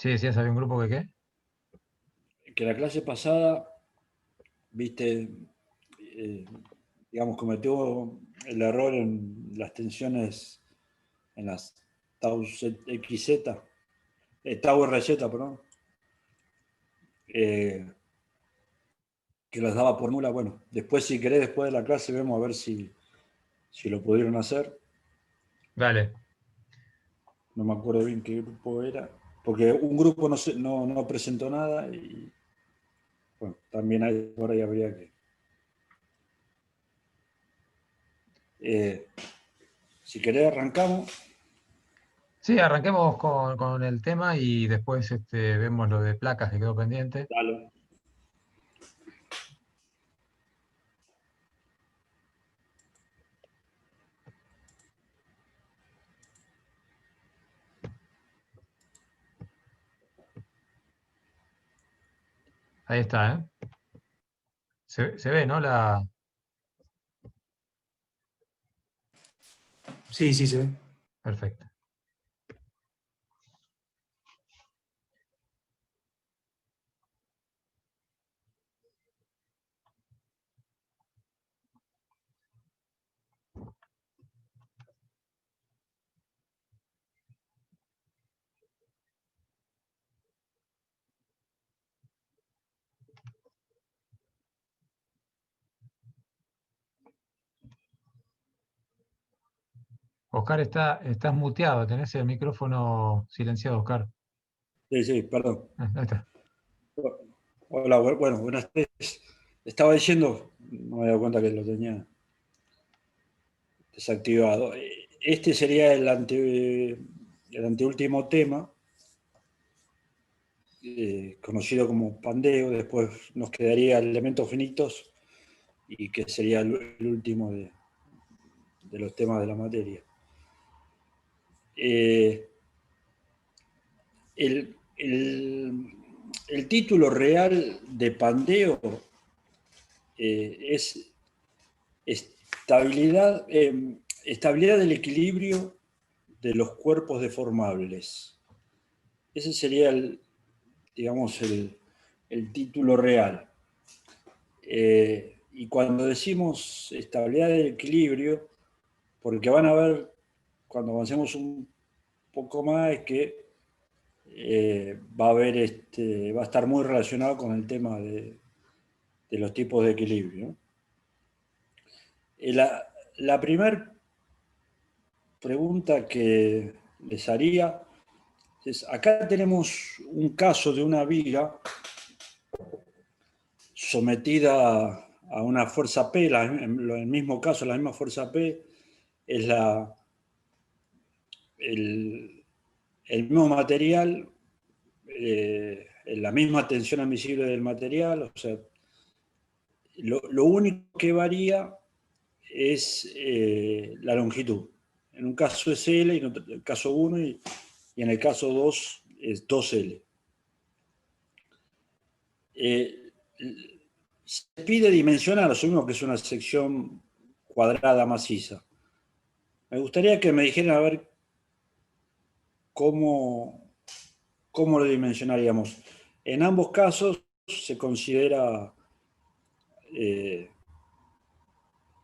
Sí, decías, había un grupo que qué. Que la clase pasada, viste, eh, digamos, cometió el error en las tensiones en las tau XZ, tau RZ, perdón, eh, que las daba por nula. Bueno, después si querés, después de la clase vemos a ver si lo pudieron hacer. Dale. No me acuerdo bien qué grupo era, porque un grupo no presentó nada y bueno, también hay, por ahí habría que... Eh, si querés arrancamos. Sí, arranquemos con el tema y después vemos lo de placas que quedó pendiente. Dale. Ahí está, ¿eh? Se ve, ¿no? Sí, sí, se ve. Perfecto. Oscar, estás muteado, tenés el micrófono silenciado, Oscar. Sí, sí, perdón. Ahí está. Hola, bueno, buenas tardes. Estaba diciendo, no me he dado cuenta que lo tenía desactivado. Este sería el anteúltimo tema, conocido como pandeo. Después nos quedaría elementos finitos y que sería el último de los temas de la materia. El título real de pandeo es estabilidad del equilibrio de los cuerpos deformables. Ese sería digamos, el título real. Y cuando decimos estabilidad del equilibrio, porque van a ver cuando avancemos un poco más, es que va a haber va a estar muy relacionado con el tema de los tipos de equilibrio, ¿no? La primera pregunta que les haría es, acá tenemos un caso de una viga sometida a una fuerza P, en el mismo caso, la misma fuerza P es el mismo material, la misma tensión admisible del material, o sea, lo único que varía es la longitud. En un caso es L, en el caso 1, y en el caso 2 es 2L. Se pide dimensionar, asumimos que es una sección cuadrada maciza. Me gustaría que me dijeran a ver cómo lo dimensionaríamos. En ambos casos se considera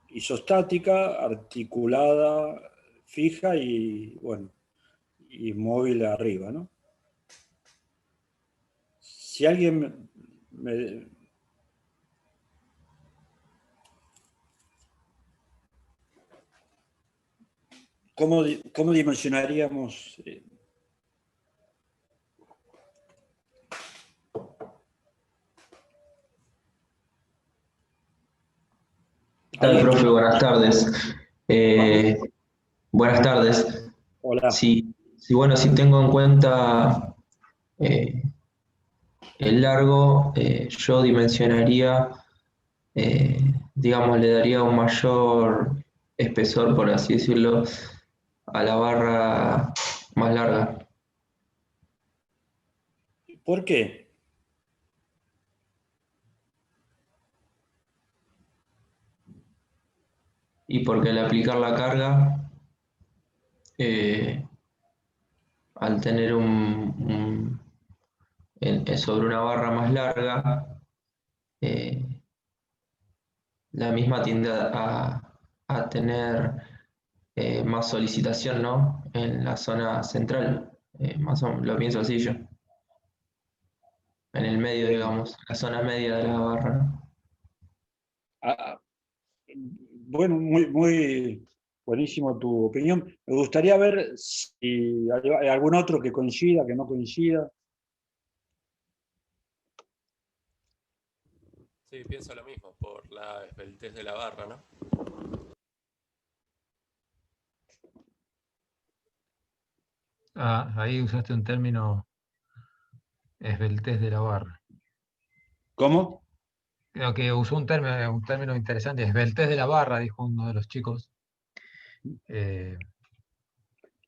isostática, articulada, fija y, bueno, y móvil arriba, ¿no? Si alguien me... ¿Cómo dimensionaríamos? ¿Qué tal, profe? Buenas tardes. Eh, Buenas tardes. Hola. Bueno, si tengo en cuenta eh, el largo, yo dimensionaría, digamos, le daría un mayor espesor, por así decirlo, a la barra más larga. ¿Por qué? Y porque al aplicar la carga, eh, al tener sobre una barra más larga, la misma tiende a tener más solicitación, ¿no? En la zona central, más o menos, lo pienso así yo, en el medio, Eh, digamos, la zona media de la barra, ¿no? ah, bueno, muy buenísimo tu opinión. Me gustaría ver si hay algún otro que coincida, que no coincida. Sí, pienso lo mismo, por la esbeltez de la barra, ¿no? Ah, ahí usaste un término, esbeltez de la barra. ¿Cómo? Creo que usó un término interesante, esbeltez de la barra, dijo uno de los chicos. Eh,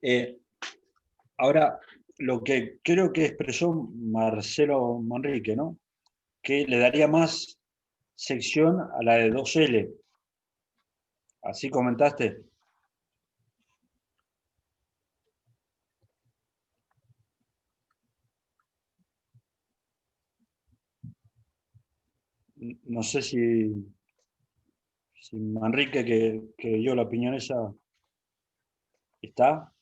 Eh, Ahora, lo que creo que expresó Marcelo Manrique, ¿no? Que le daría más sección a la de 2L. Así comentaste. No sé si Manrique, que dio la opinión esa, está.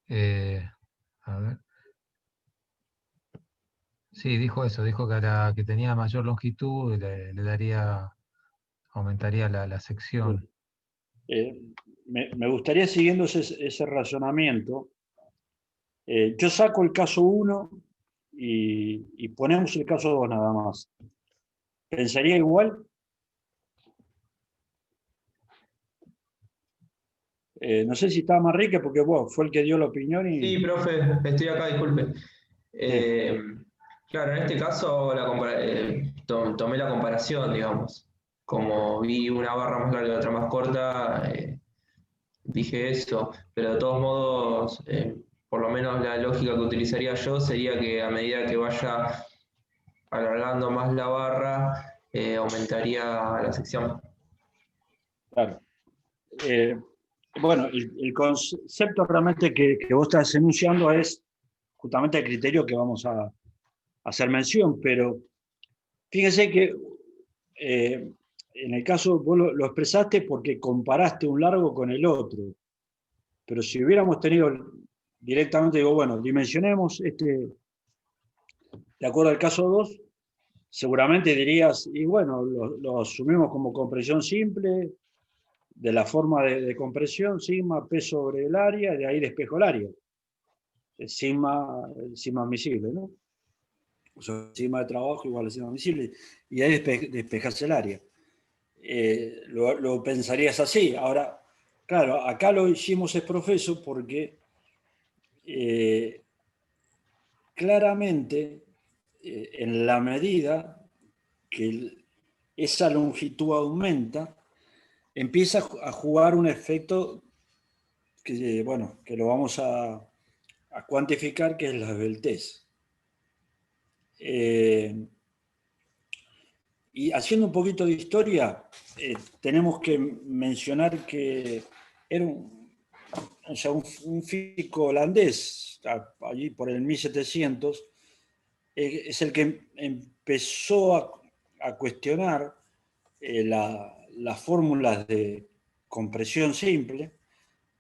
eh, a ver. Sí, dijo eso, dijo que a la que tenía mayor longitud le daría, aumentaría la sección. Eh, me gustaría, siguiendo ese razonamiento, yo saco el caso 1 y ponemos el caso 2 nada más. ¿Pensaría igual? No sé si está Manrique, porque bueno, fue el que dio la opinión Sí, y... profe, estoy acá, disculpe. Sí, Eh, claro, en este caso tomé la comparación, digamos. Como vi una barra más larga y otra más corta, dije eso, pero de todos modos, por lo menos la lógica que utilizaría yo sería que a medida que vaya alargando más la barra, aumentaría la sección. claro. Eh, bueno, el concepto realmente que vos estás enunciando es justamente el criterio que vamos a hacer mención, pero fíjense que en el caso vos lo expresaste porque comparaste un largo con el otro, pero si hubiéramos tenido directamente, digo, bueno, dimensionemos de acuerdo al caso 2, seguramente dirías, y bueno, lo asumimos como compresión simple, de la forma de compresión, sigma P sobre el área, de ahí despejo el área. Sigma admisible, ¿no? O sea, sigma de trabajo igual a sigma admisible, y ahí despejas el área. Lo pensarías así. Ahora, claro, acá lo hicimos es profeso porque eh, claramente, en la medida que esa longitud aumenta, empieza a jugar un efecto que, bueno, que lo vamos a cuantificar, que es la esbeltez. Y haciendo un poquito de historia, tenemos que mencionar que era o sea, un físico holandés, allí por el 1700, es el que empezó a cuestionar las fórmulas de compresión simple,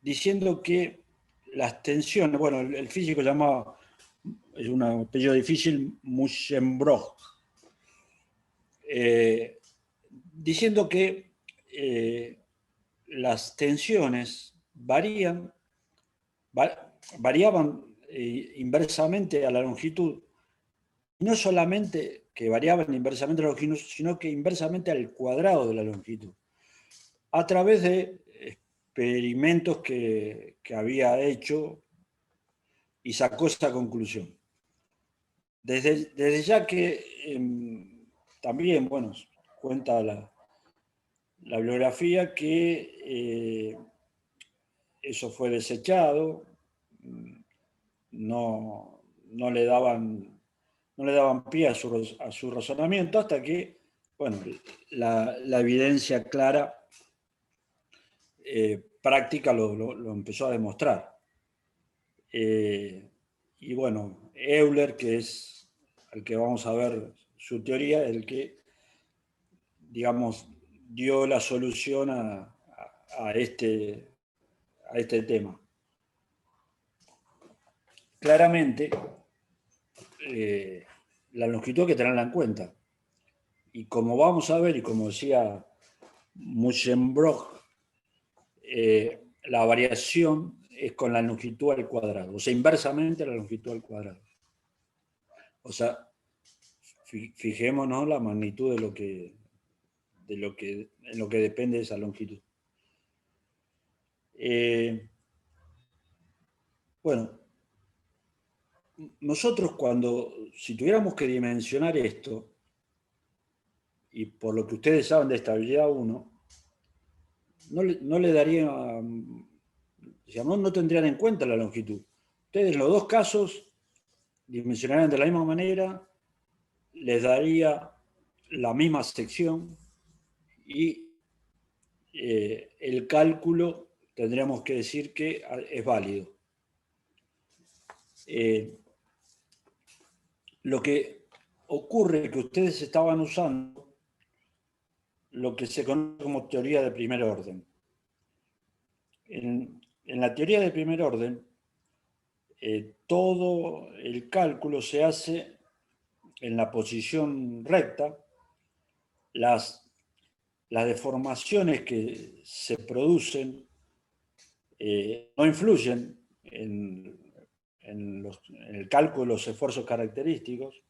diciendo que las tensiones, bueno, el físico llamaba, es un apellido difícil, Muschenbroek, diciendo que las tensiones variaban inversamente a la longitud, y no solamente que variaban inversamente a la longitud, sino que inversamente al cuadrado de la longitud, a través de experimentos que había hecho, y sacó esa conclusión. Desde ya que también, bueno, cuenta la bibliografía que eso fue desechado, no, no le daban, no le daban pie a su razonamiento, hasta que, bueno, la evidencia clara práctica lo empezó a demostrar. Y bueno, Euler, que es el que vamos a ver su teoría, el que, digamos, dio la solución a este tema. Claramente, la longitud hay que tenerla en cuenta. Y como vamos a ver, y como decía Muschenbrock, la variación es con la longitud al cuadrado, o sea, inversamente a la longitud al cuadrado. O sea, fijémonos la magnitud en lo que depende de esa longitud. Bueno, nosotros si tuviéramos que dimensionar esto, y por lo que ustedes saben de estabilidad 1, no le daría, digamos, no tendrían en cuenta la longitud. Ustedes en los dos casos dimensionarían de la misma manera, les daría la misma sección y el cálculo tendríamos que decir que es válido. Lo que ocurre es que ustedes estaban usando lo que se conoce como teoría de primer orden. En la teoría de primer orden, todo el cálculo se hace en la posición recta. Las deformaciones que se producen no influyen en el cálculo de los esfuerzos característicos,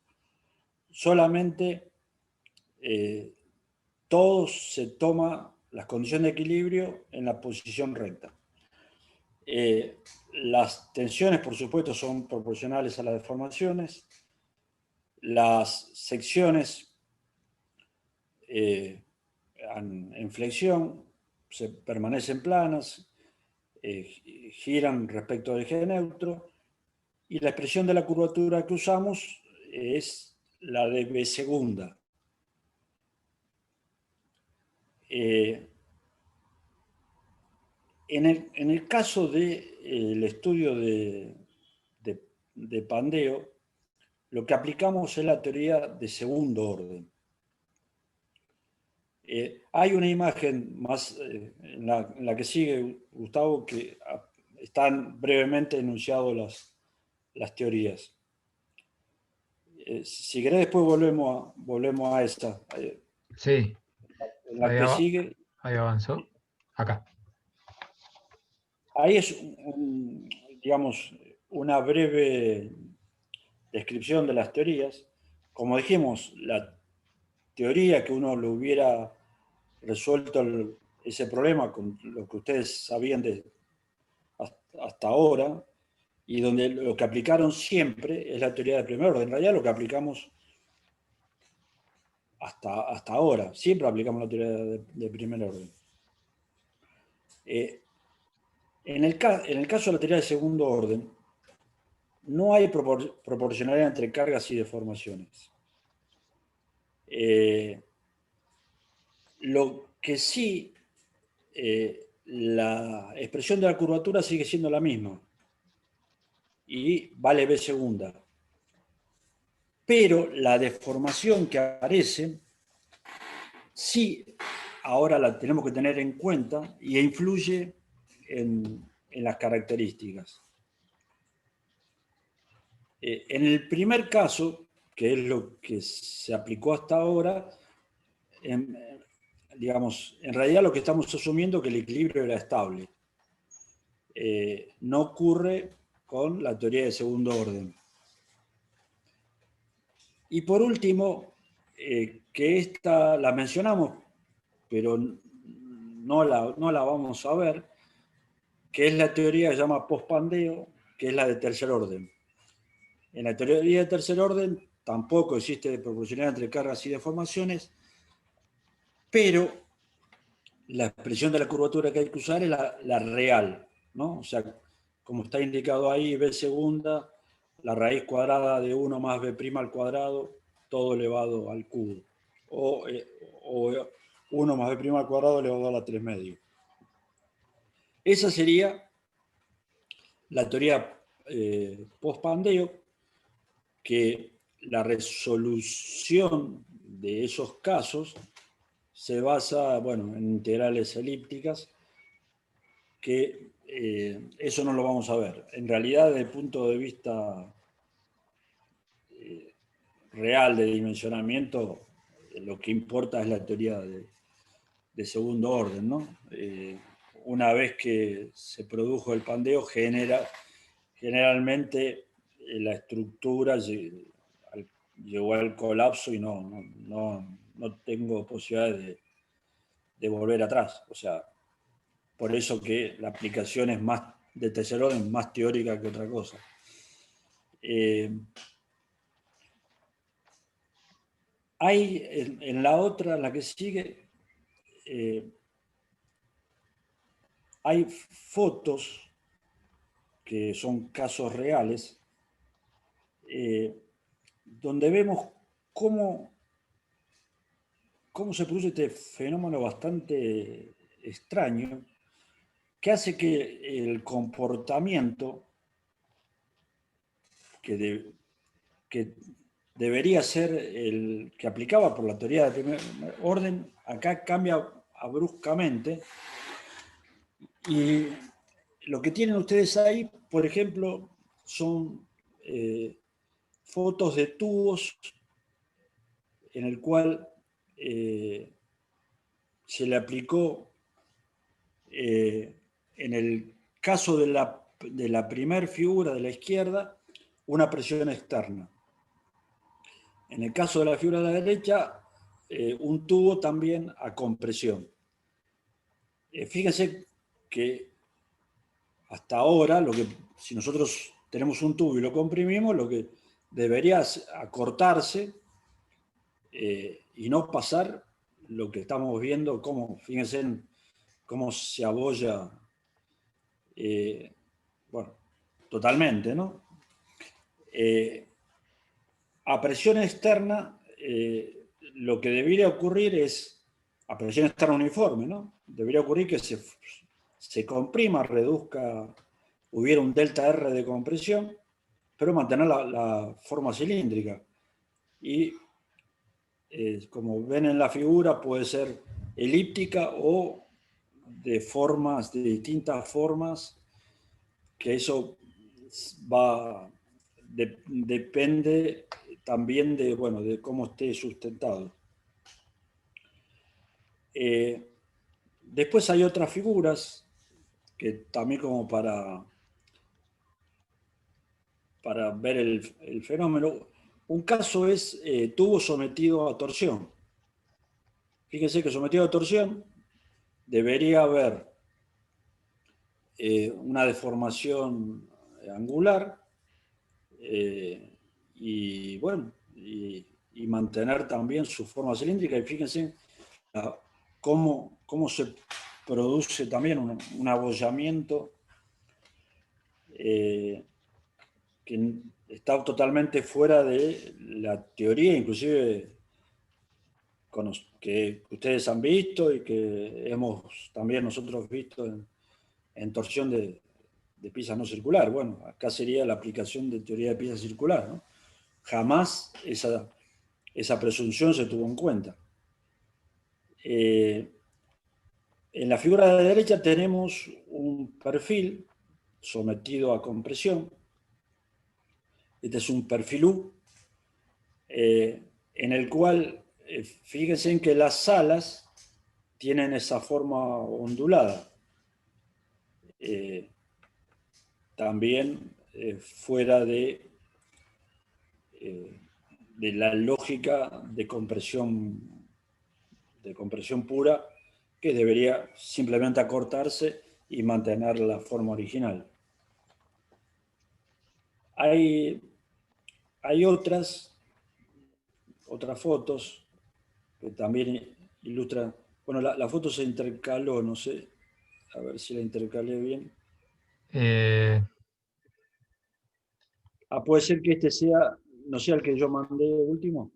solamente todo se toma las condiciones de equilibrio en la posición recta. Las tensiones, por supuesto, son proporcionales a las deformaciones. Las secciones en flexión permanecen planas, giran respecto al eje neutro, y la expresión de la curvatura que usamos es la de B segunda. En el caso del estudio de Pandeo, lo que aplicamos es la teoría de segundo orden. Hay una imagen más en la que sigue, Gustavo, que están brevemente enunciadas las teorías. Si querés, después volvemos a esta. Sí. En la que sigue. Ahí avanzó. Acá. Ahí es, digamos, una breve descripción de las teorías. Como dijimos, la teoría que uno lo hubiera resuelto ese problema con lo que ustedes sabían hasta ahora, y donde lo que aplicaron siempre es la teoría de primer orden. En realidad lo que aplicamos hasta ahora, siempre aplicamos la teoría de primer orden. En el caso de la teoría de segundo orden, no hay proporcionalidad entre cargas y deformaciones. Lo que sí, la expresión de la curvatura sigue siendo la misma y vale B segunda. Pero la deformación que aparece, sí, ahora la tenemos que tener en cuenta y influye en las características. En el primer caso, que es lo que se aplicó hasta ahora, digamos, en realidad lo que estamos asumiendo es que el equilibrio era estable. No ocurre con la teoría de segundo orden. Y por último, que esta la mencionamos, pero no la vamos a ver, que es la teoría que se llama post-Pandeo, que es la de tercer orden. En la teoría de tercer orden tampoco existe proporcionalidad entre cargas y deformaciones, pero la expresión de la curvatura que hay que usar es la real, ¿no? O sea, como está indicado ahí, B segunda, la raíz cuadrada de 1 más B' al cuadrado, todo elevado al cubo. O 1 más B' al cuadrado elevado a la 3 medio. Esa sería la teoría post-Pandeo, que la resolución de esos casos se basa, bueno, en integrales elípticas, que eso no lo vamos a ver. En realidad, desde el punto de vista real de dimensionamiento, lo que importa es la teoría de segundo orden, ¿no? Una vez que se produjo el pandeo, generalmente la estructura llegó al colapso y no tengo posibilidad de volver atrás. O sea, por eso que la aplicación es más de tercer orden, más teórica que otra cosa. Hay en la otra, la que sigue, hay fotos que son casos reales, donde vemos cómo se produce este fenómeno bastante extraño, que hace que el comportamiento que debería ser el que aplicaba por la teoría de primer orden, acá cambia bruscamente. Y lo que tienen ustedes ahí, por ejemplo, son fotos de tubos en el cual se le aplicó, en el caso de la primer figura de la izquierda, una presión externa. En el caso de la figura de la derecha, un tubo también a compresión. Fíjense que hasta ahora, si nosotros tenemos un tubo y lo comprimimos, lo que debería acortarse y no pasar lo que estamos viendo, fíjense en cómo se abolla, bueno, totalmente, ¿no? A presión externa, lo que debería ocurrir es, a presión externa uniforme, ¿no? Debería ocurrir que se comprima, reduzca, hubiera un delta R de compresión, pero mantener la forma cilíndrica. Y como ven en la figura, puede ser elíptica o de distintas formas, que eso depende también de cómo esté sustentado. Después hay otras figuras que también como para ver el fenómeno. Un caso es tubo sometido a torsión. Fíjense que sometido a torsión debería haber una deformación angular y bueno, y mantener también su forma cilíndrica. Y fíjense cómo se produce también un abollamiento que está totalmente fuera de la teoría, inclusive que ustedes han visto y que hemos también nosotros visto en torsión de pieza no circular. Bueno, acá sería la aplicación de teoría de pieza circular, ¿no? Jamás esa presunción se tuvo en cuenta. En la figura de la derecha tenemos un perfil sometido a compresión. Este es un perfil U, en el cual, fíjense en que las salas tienen esa forma ondulada. También fuera de la lógica de compresión pura, que debería simplemente acortarse y mantener la forma original. Hay otras fotos que también ilustran. Bueno, la foto se intercaló, no sé, a ver si la intercalé bien. Puede ser que este no sea el que yo mandé último.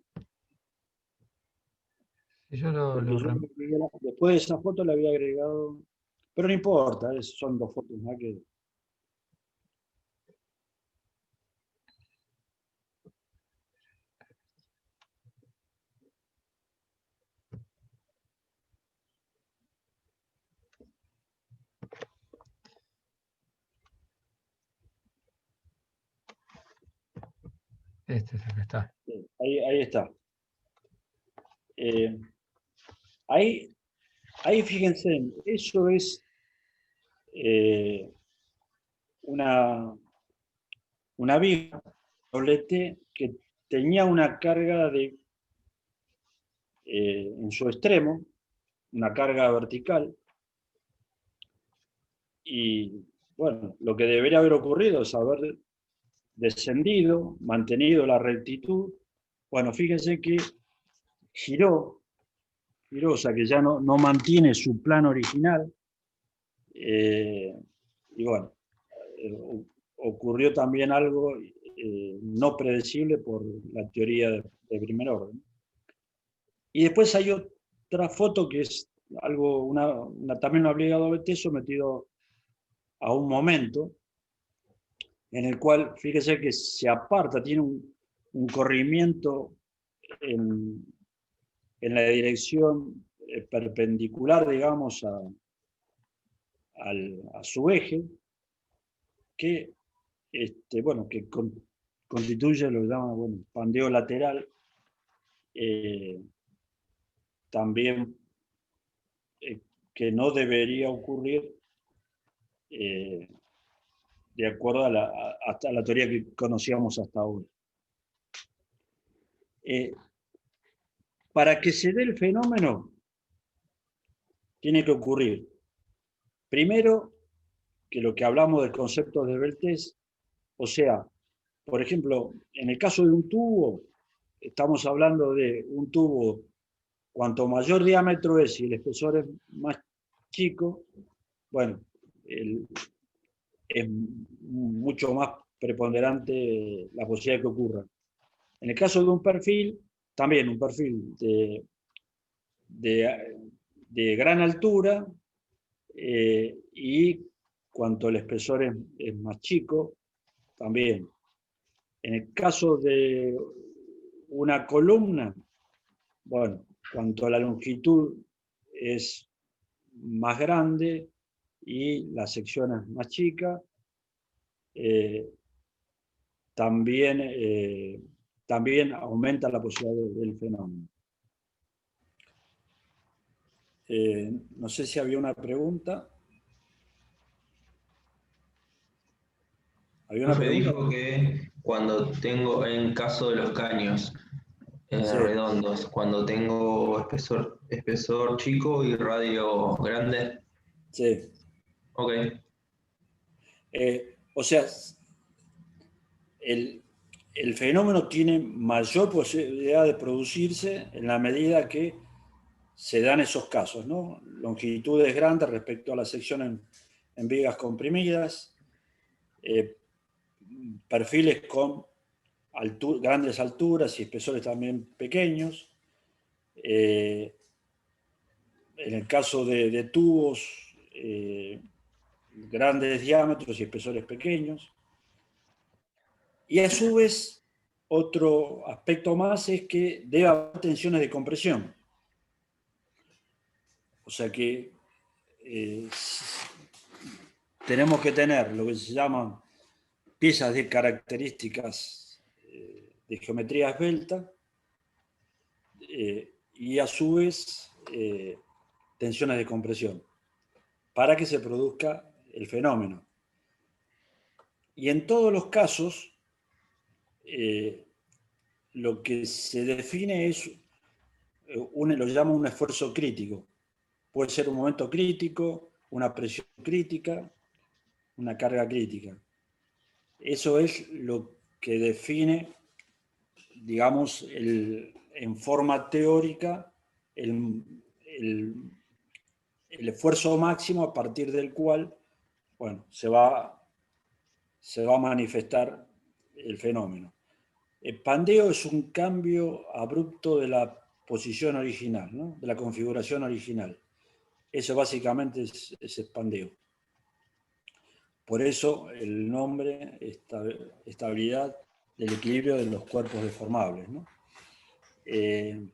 Yo Después de esa foto le había agregado Pero no importa, son 2 fotos más que... Este es el que está. Ahí está. Ahí fíjense, eso es una viga doblete que tenía una carga en su extremo, una carga vertical, y bueno, lo que debería haber ocurrido es haber descendido, mantenido la rectitud. Bueno, fíjense que giró, o sea que ya no mantiene su plano original, y bueno, ocurrió también algo no predecible por la teoría de primer orden. Y después hay otra foto que es algo, también una viga doblete sometido a un momento en el cual, fíjese que se aparta, tiene un corrimiento en la dirección perpendicular, digamos, a su eje, que, bueno, que constituye lo que llaman, bueno, pandeo lateral, también que no debería ocurrir de acuerdo a la teoría que conocíamos hasta ahora. Para que se dé el fenómeno, tiene que ocurrir, primero, que lo que hablamos del concepto de Beltrés, o sea, por ejemplo, en el caso de un tubo, estamos hablando de un tubo, cuanto mayor diámetro es y el espesor es más chico, bueno, es mucho más preponderante la posibilidad de que ocurra. En el caso de un perfil, también un perfil de gran altura, y cuanto el espesor es más chico, también. En el caso de una columna, bueno, cuanto la longitud es más grande y la sección es más chica, también aumenta la posibilidad del fenómeno. No sé si había una pregunta. Había una Me pregunta. dijo que cuando tengo, en caso de los caños Sí. redondos, cuando tengo espesor chico y radio grande. Sí. Ok. O sea, el fenómeno tiene mayor posibilidad de producirse en la medida que se dan esos casos, ¿no? Longitudes grandes respecto a la sección en vigas comprimidas, perfiles con grandes alturas y espesores también pequeños. En el caso de tubos, grandes diámetros y espesores pequeños. Y a su vez, otro aspecto más es que debe haber tensiones de compresión. O sea que tenemos que tener lo que se llaman piezas de características de geometría esbelta, y a su vez tensiones de compresión para que se produzca el fenómeno. Y en todos los casos, lo que se define es, lo llama un esfuerzo crítico. Puede ser un momento crítico, una presión crítica, una carga crítica. Eso es lo que define, digamos, en forma teórica el esfuerzo máximo a partir del cual, bueno, se va a manifestar el fenómeno. El pandeo es un cambio abrupto de la posición original, ¿no? De la configuración original. Eso básicamente es expandeo. Por eso el nombre, estabilidad del equilibrio de los cuerpos deformables, ¿no? En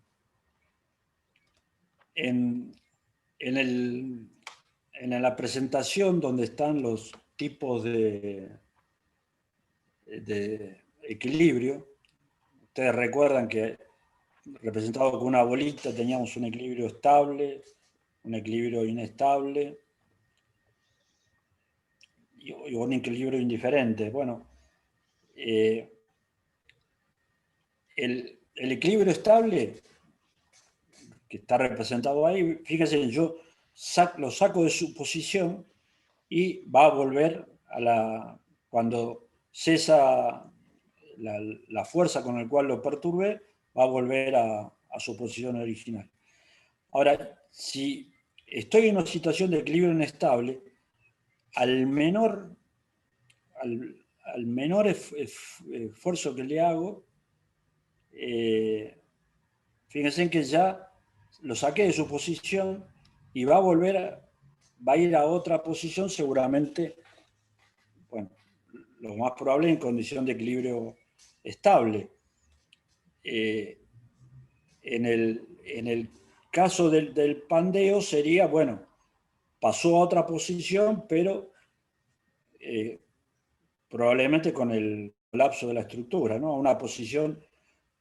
la presentación donde están los tipos de equilibrio, ustedes recuerdan que representado con una bolita teníamos un equilibrio estable, un equilibrio inestable y un equilibrio indiferente. Bueno, el equilibrio estable que está representado ahí, fíjense, yo lo saco de su posición y va a volver cuando cesa la fuerza con la cual lo perturbe, va a volver a su posición original. Ahora, si estoy en una situación de equilibrio inestable, al menor esfuerzo que le hago, fíjense que ya lo saqué de su posición y va a ir a otra posición seguramente, bueno, lo más probable en condición de equilibrio estable. En el caso del pandeo sería, bueno, pasó a otra posición, pero probablemente con el colapso de la estructura, ¿no? A una posición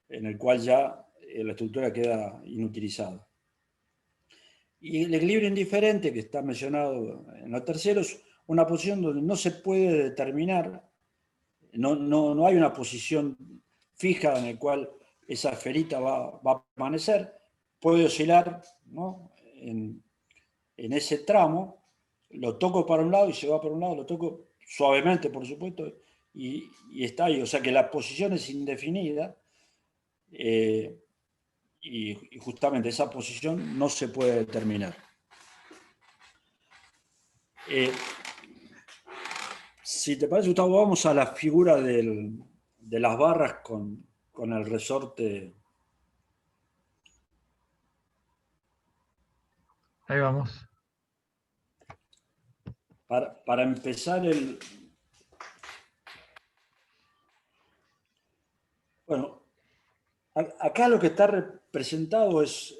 en la cual ya la estructura queda inutilizada. Y el equilibrio indiferente, que está mencionado en lo tercero, es una posición donde no se puede determinar, no hay una posición fija en la cual esa esferita va a permanecer, puede oscilar, ¿no? en ese tramo, lo toco para un lado y se va para un lado, lo toco suavemente, por supuesto, y está ahí. O sea que la posición es indefinida y justamente esa posición no se puede determinar. Si te parece, Gustavo, vamos a la figura de las barras con el resorte. Ahí vamos. Para empezar bueno, acá lo que está representado es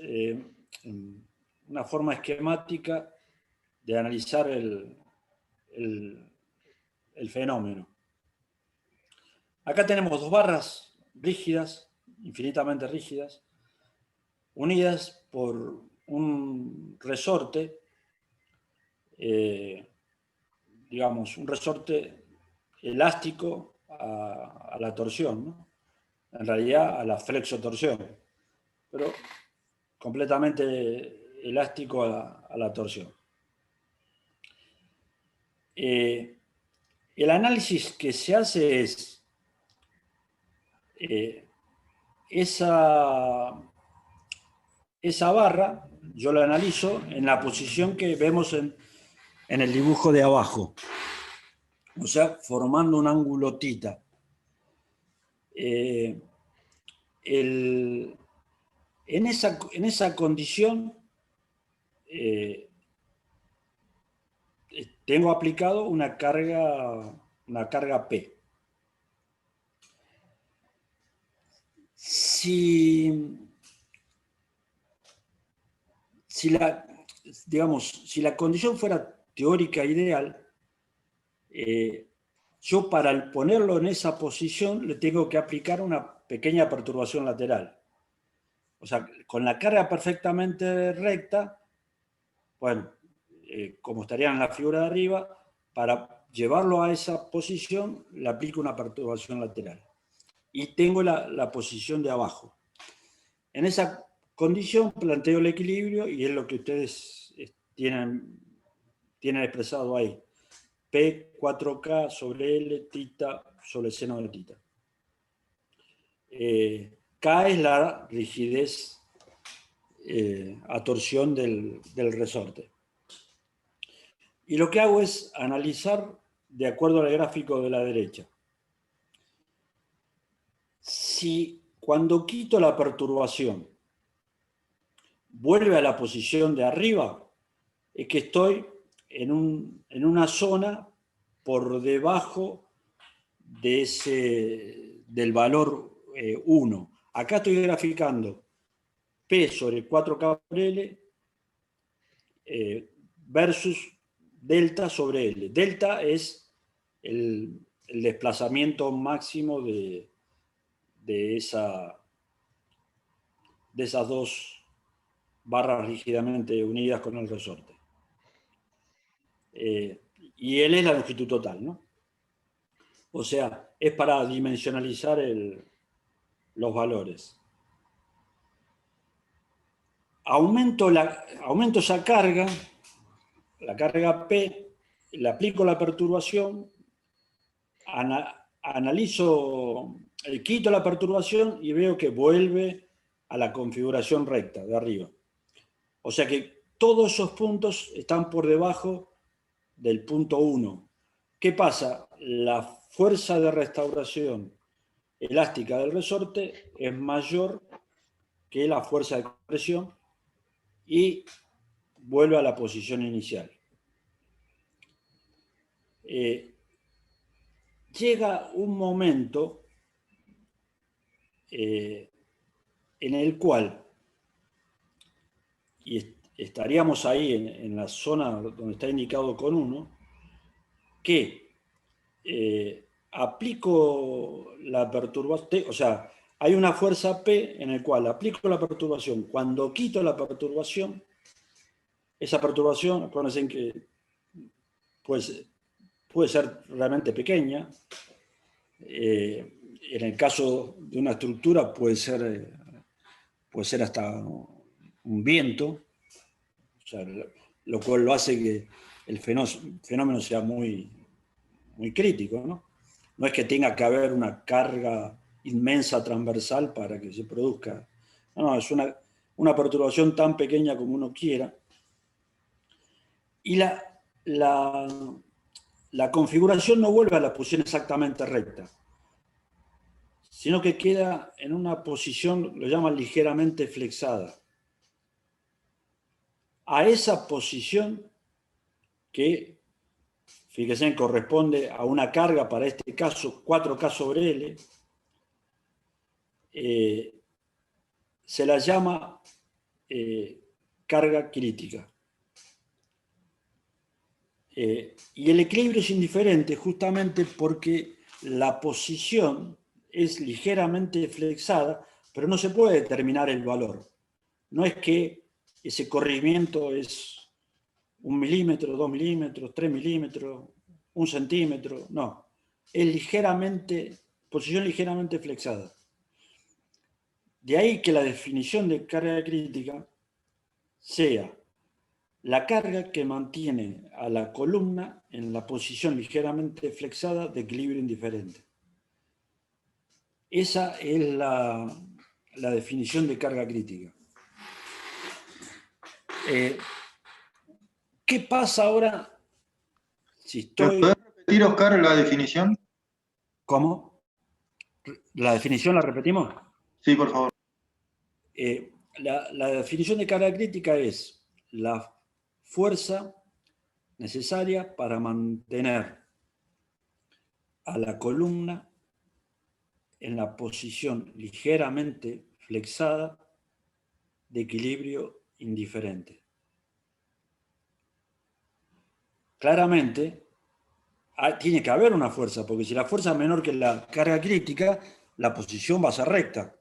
una forma esquemática de analizar el fenómeno. Acá tenemos dos barras rígidas, infinitamente rígidas, unidas por un resorte, digamos, un resorte elástico a la torsión, ¿no? En realidad a la flexotorsión, pero completamente elástico a la torsión. El análisis que se hace es esa barra, yo la analizo en la posición que vemos en el dibujo de abajo, o sea, formando un ángulo θ. En esa condición tengo aplicado una carga P. Si la condición fuera teórica ideal, yo para ponerlo en esa posición le tengo que aplicar una pequeña perturbación lateral. O sea, con la carga perfectamente recta, bueno, como estaría en la figura de arriba, para llevarlo a esa posición le aplico una perturbación lateral. Y tengo la posición de abajo. En esa condición planteo el equilibrio y es lo que ustedes tienen expresado ahí. P 4K sobre L, θ sobre seno de θ. K es la rigidez a torsión del resorte. Y lo que hago es analizar de acuerdo al gráfico de la derecha. Si cuando quito la perturbación vuelve a la posición de arriba, es que estoy en una zona por debajo del valor 1. Acá estoy graficando P sobre 4K por L versus delta sobre L. Delta es el desplazamiento máximo de esas dos barras rígidamente unidas con el resorte. Y L es la longitud total, ¿no? O sea, es para dimensionalizar los valores. Aumento esa carga, la carga P, le aplico la perturbación, analizo, quito la perturbación y veo que vuelve a la configuración recta de arriba. O sea que todos esos puntos están por debajo del punto 1. ¿Qué pasa? La fuerza de restauración elástica del resorte es mayor que la fuerza de compresión y vuelve a la posición inicial. Llega un momento en el cual, y estaríamos ahí en la zona donde está indicado con 1, que aplico la perturbación, o sea, hay una fuerza P en el cual aplico la perturbación. Cuando quito la perturbación, esa perturbación, acuérdense que puede ser realmente pequeña. En el caso de una estructura puede ser hasta un viento, o sea, lo cual lo hace que el fenómeno sea muy, muy crítico, ¿no? No es que tenga que haber una carga inmensa transversal para que se produzca. No, es una perturbación tan pequeña como uno quiera. Y la configuración no vuelve a la posición exactamente recta, sino que queda en una posición, lo llaman ligeramente flexada. A esa posición que, fíjense, corresponde a una carga, para este caso 4K sobre L, se la llama carga crítica. Y el equilibrio es indiferente justamente porque la posición es ligeramente flexada, pero no se puede determinar el valor. No es que ese corrimiento es 1 milímetro, 2 milímetros, 3 milímetros, 1 centímetro, no. Es posición ligeramente flexada. De ahí que la definición de carga crítica sea la carga que mantiene a la columna en la posición ligeramente flexada de equilibrio indiferente. Esa es la definición de carga crítica. ¿Qué pasa ahora si estoy... ¿Puedes repetir, Oscar, la definición? ¿Cómo? ¿La definición la repetimos? Sí, por favor. La definición de carga crítica es la fuerza necesaria para mantener a la columna en la posición ligeramente flexada de equilibrio indiferente. Claramente, tiene que haber una fuerza, porque si la fuerza es menor que la carga crítica, la posición va a ser recta.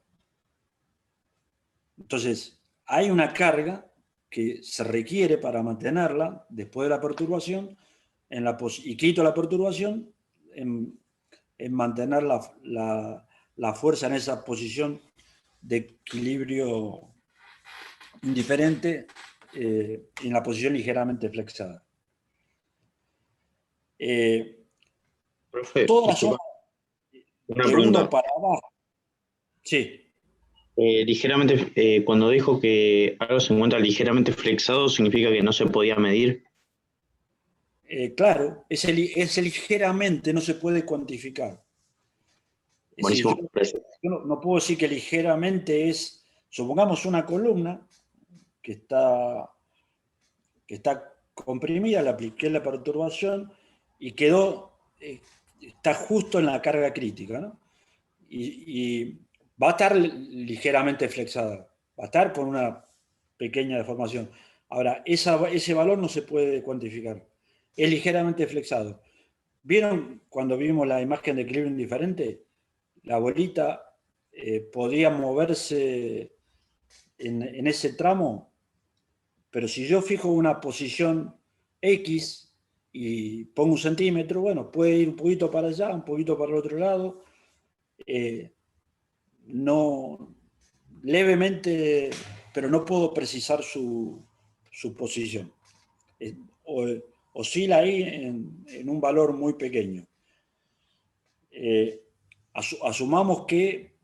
Entonces, hay una carga que se requiere para mantenerla después de la perturbación, y quito la perturbación, en mantener la fuerza en esa posición de equilibrio indiferente, en la posición ligeramente flexada. Profe, Toda la disculpa, zona una de pregunta. 1 para abajo. Sí. Ligeramente, cuando dijo que algo se encuentra ligeramente flexado, ¿significa que no se podía medir? Claro, ese ligeramente no se puede cuantificar. Es decir, Buenísimo, gracias. yo no puedo decir que ligeramente es, supongamos una columna que está comprimida, le apliqué la perturbación y quedó, está justo en la carga crítica, ¿no? Y va a estar ligeramente flexada, va a estar con una pequeña deformación. Ahora, ese valor no se puede cuantificar, es ligeramente flexado. ¿Vieron cuando vimos la imagen de equilibrio indiferente? La bolita podía moverse en ese tramo, pero si yo fijo una posición X y pongo 1 centímetro, bueno, puede ir un poquito para allá, un poquito para el otro lado, no, levemente, pero no puedo precisar su posición. Oscila ahí en un valor muy pequeño. Asumamos que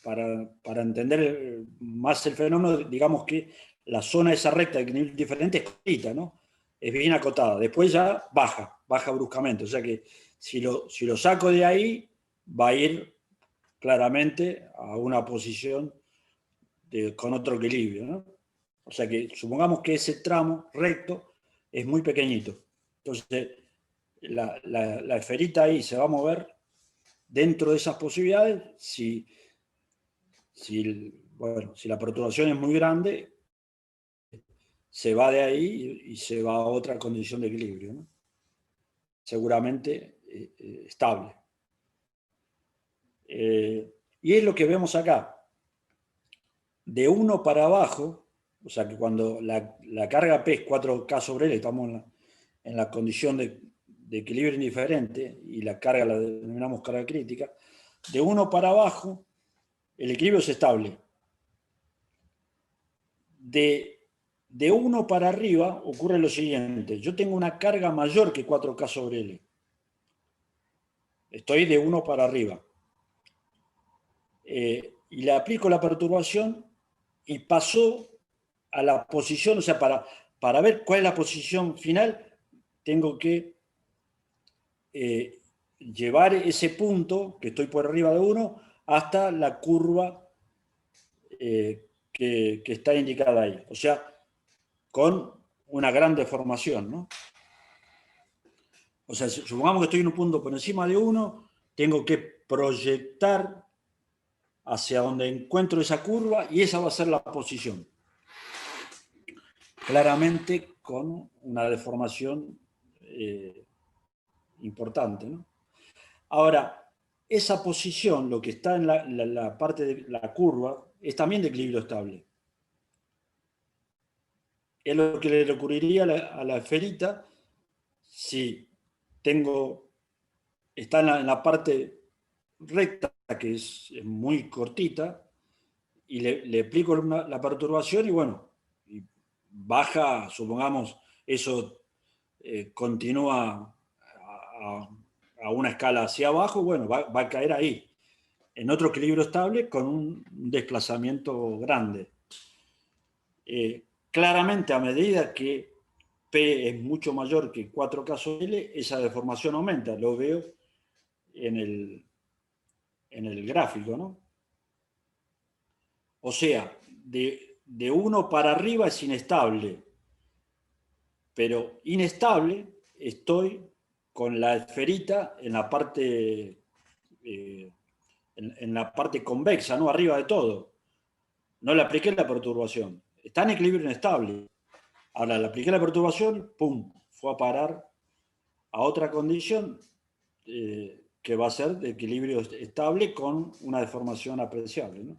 para entender más el fenómeno, digamos que la zona de esa recta de equilibrio diferente es cortita, ¿no? Es bien acotada. Después ya baja bruscamente. O sea que si lo saco de ahí, va a ir claramente a una posición con otro equilibrio, ¿no? O sea que supongamos que ese tramo recto es muy pequeñito. Entonces, la esferita ahí se va a mover dentro de esas posibilidades. Si la perturbación es muy grande, se va de ahí y se va a otra condición de equilibrio, ¿no? Seguramente estable. Y es lo que vemos acá. De 1 para abajo, o sea que cuando la carga P es 4K sobre L, estamos en la condición de equilibrio indiferente, y la carga la denominamos carga crítica, de 1 para abajo, el equilibrio es estable. De 1 para arriba ocurre lo siguiente: yo tengo una carga mayor que 4K sobre L. Estoy de 1 para arriba. Y le aplico la perturbación y pasó a la posición, o sea, para ver cuál es la posición final, tengo que llevar ese punto, que estoy por arriba de 1, hasta la curva que está indicada ahí. O sea, con una gran deformación, ¿no? O sea, supongamos que estoy en un punto por encima de 1, tengo que proyectar hacia donde encuentro esa curva y esa va a ser la posición. Claramente con una deformación importante, ¿no? Ahora, esa posición, lo que está en la parte de la curva, es también de equilibrio estable. Es lo que le ocurriría a la esferita si está en la parte recta, que es muy cortita, y le aplico la perturbación y bueno, y baja, supongamos, eso continúa a una escala hacia abajo, bueno, va a caer ahí, en otro equilibrio estable con un desplazamiento grande. Claramente, a medida que P es mucho mayor que 4K sobre L, esa deformación aumenta, lo veo en el gráfico, ¿no? O sea, de 1 para arriba es inestable, pero inestable estoy con la esferita en la parte en la parte convexa, ¿no? Arriba de todo. No le apliqué la perturbación. Está en equilibrio inestable. Ahora le apliqué la perturbación, ¡pum! Fue a parar a otra condición que va a ser de equilibrio estable con una deformación apreciable, ¿no?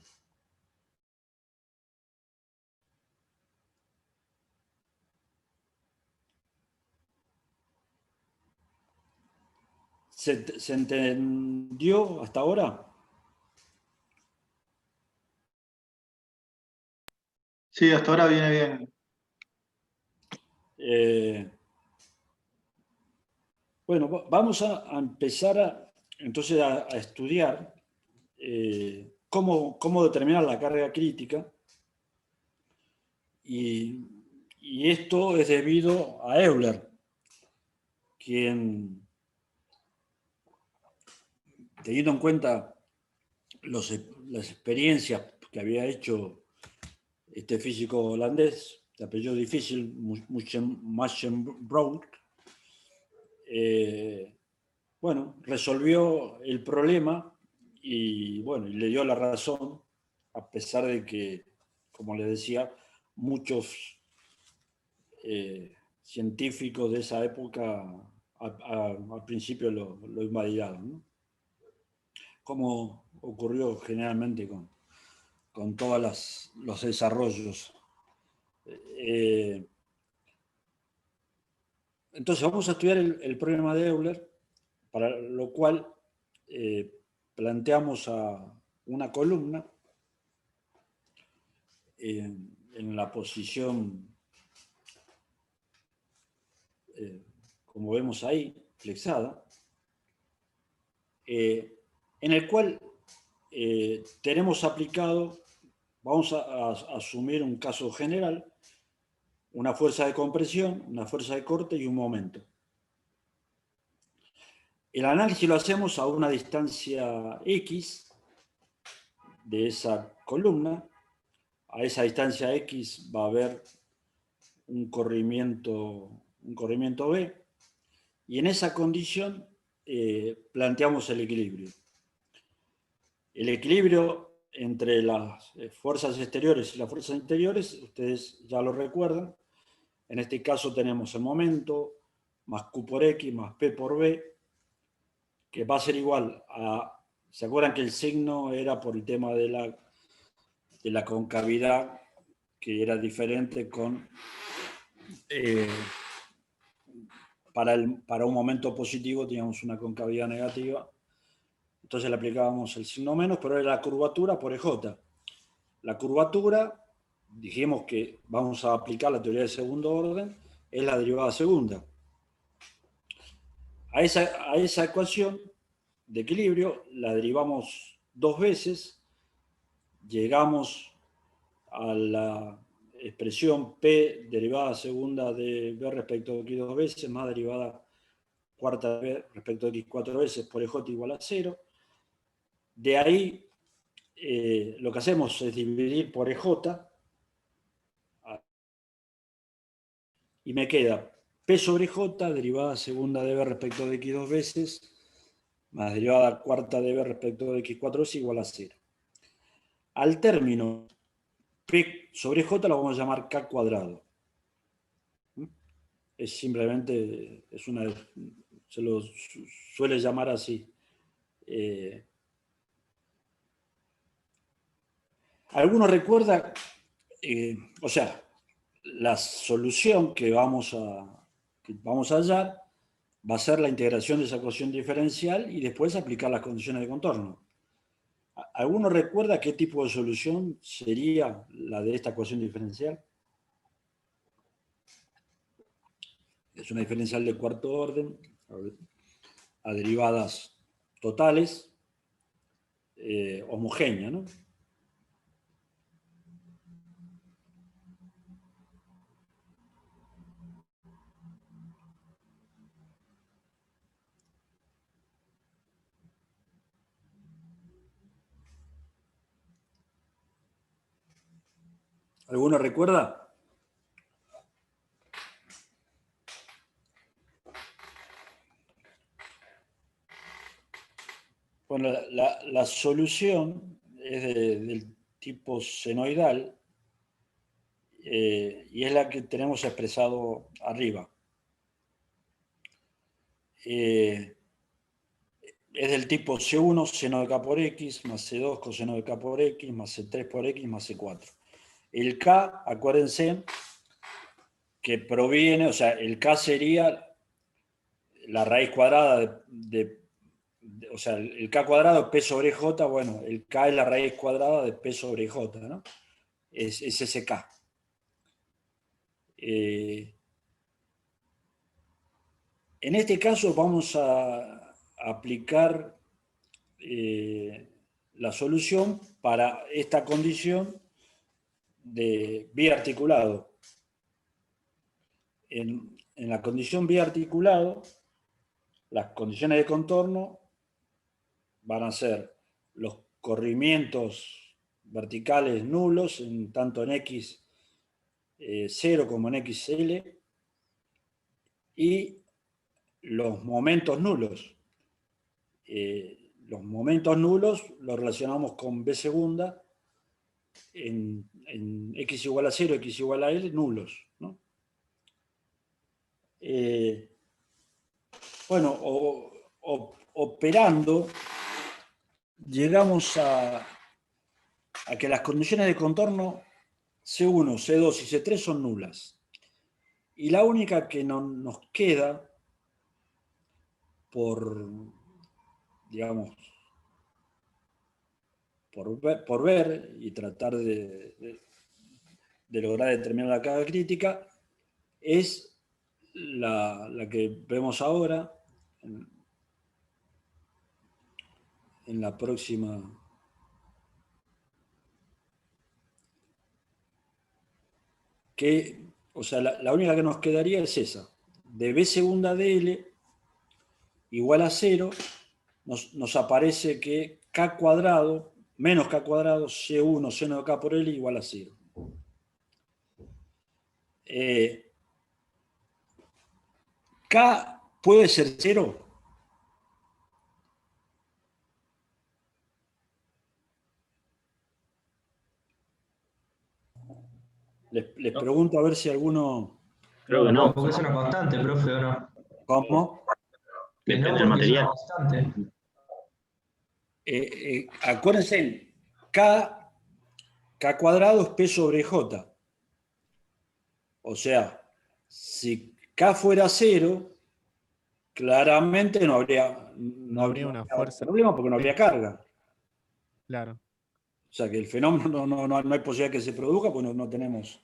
¿Se entendió hasta ahora? Sí, hasta ahora viene bien. Bueno, vamos a empezar entonces a estudiar cómo determinar la carga crítica, y esto es debido a Euler, quien, teniendo en cuenta las experiencias que había hecho este físico holandés, de apellido difícil, Muschenbroek, bueno, resolvió el problema y, bueno, y le dio la razón, a pesar de que, como les decía, muchos científicos de esa época al principio lo invalidaron, ¿no? Como ocurrió generalmente con todos los desarrollos. Entonces vamos a estudiar el problema de Euler, para lo cual planteamos una columna en la posición, como vemos ahí, flexada, en el cual tenemos aplicado, vamos a asumir un caso general, una fuerza de compresión, una fuerza de corte y un momento. El análisis lo hacemos a una distancia X de esa columna. A esa distancia X va a haber un corrimiento B, y en esa condición planteamos el equilibrio. El equilibrio entre las fuerzas exteriores y las fuerzas interiores, ustedes ya lo recuerdan. En este caso tenemos el momento más Q por X más P por B, que va a ser igual a... ¿Se acuerdan que el signo era por el tema de la concavidad, que era diferente con... para un momento positivo teníamos una concavidad negativa, entonces le aplicábamos el signo menos, pero era la curvatura por EJ. La curvatura, dijimos que vamos a aplicar la teoría de segundo orden, es la derivada segunda. A esa ecuación de equilibrio la derivamos dos veces, llegamos a la expresión P derivada segunda de B respecto de X dos veces, más derivada cuarta de B respecto de X cuatro veces por EJ igual a 0. De ahí lo que hacemos es dividir por EJ y me queda P sobre J, derivada segunda de B respecto de X dos veces, más derivada cuarta de B respecto de X cuatro veces igual a 0. Al término, P sobre J lo vamos a llamar K cuadrado. Es simplemente, se lo suele llamar así. ¿Alguno recuerda? O sea, la solución que vamos a hallar va a ser la integración de esa ecuación diferencial y después aplicar las condiciones de contorno. ¿Alguno recuerda qué tipo de solución sería la de esta ecuación diferencial? Es una diferencial de cuarto orden a derivadas totales, homogénea, ¿no? ¿Alguno recuerda? Bueno, la solución es del tipo senoidal y es la que tenemos expresado arriba. Es del tipo C1 seno de K por X, más C2 coseno de K por X, más C3 por X, más C4. El K, acuérdense, que proviene, o sea, el K sería la raíz cuadrada o sea, el K cuadrado, P sobre J, bueno, el K es la raíz cuadrada de P sobre J, ¿no? Es ese K. En este caso vamos a aplicar la solución para esta condición de biarticulado. En la condición biarticulado, las condiciones de contorno van a ser los corrimientos verticales nulos, tanto en X 0 como en XL, y los momentos nulos. Los momentos nulos los relacionamos con B segunda en X igual a 0, X igual a L, nulos, ¿no? Bueno, operando, llegamos a que las condiciones de contorno C1, C2 y C3 son nulas. Y la única que nos queda por, digamos, por ver y tratar de lograr determinar la carga crítica es la que vemos ahora en la próxima. O sea, la única que nos quedaría es esa. De B segunda de L igual a 0, nos aparece que K cuadrado menos K cuadrado C1 seno de K por L igual a 0. K puede ser 0. Les pregunto a ver si alguno. Creo que no. Porque es una constante, profe, ¿o no? ¿Cómo? Que no, Depende del porque es una material. constante. Acuérdense, K cuadrado es P sobre J. O sea, si K fuera 0, claramente no habría una fuerza. problema porque no habría carga. Claro. O sea que el fenómeno no hay posibilidad que se produzca porque no tenemos.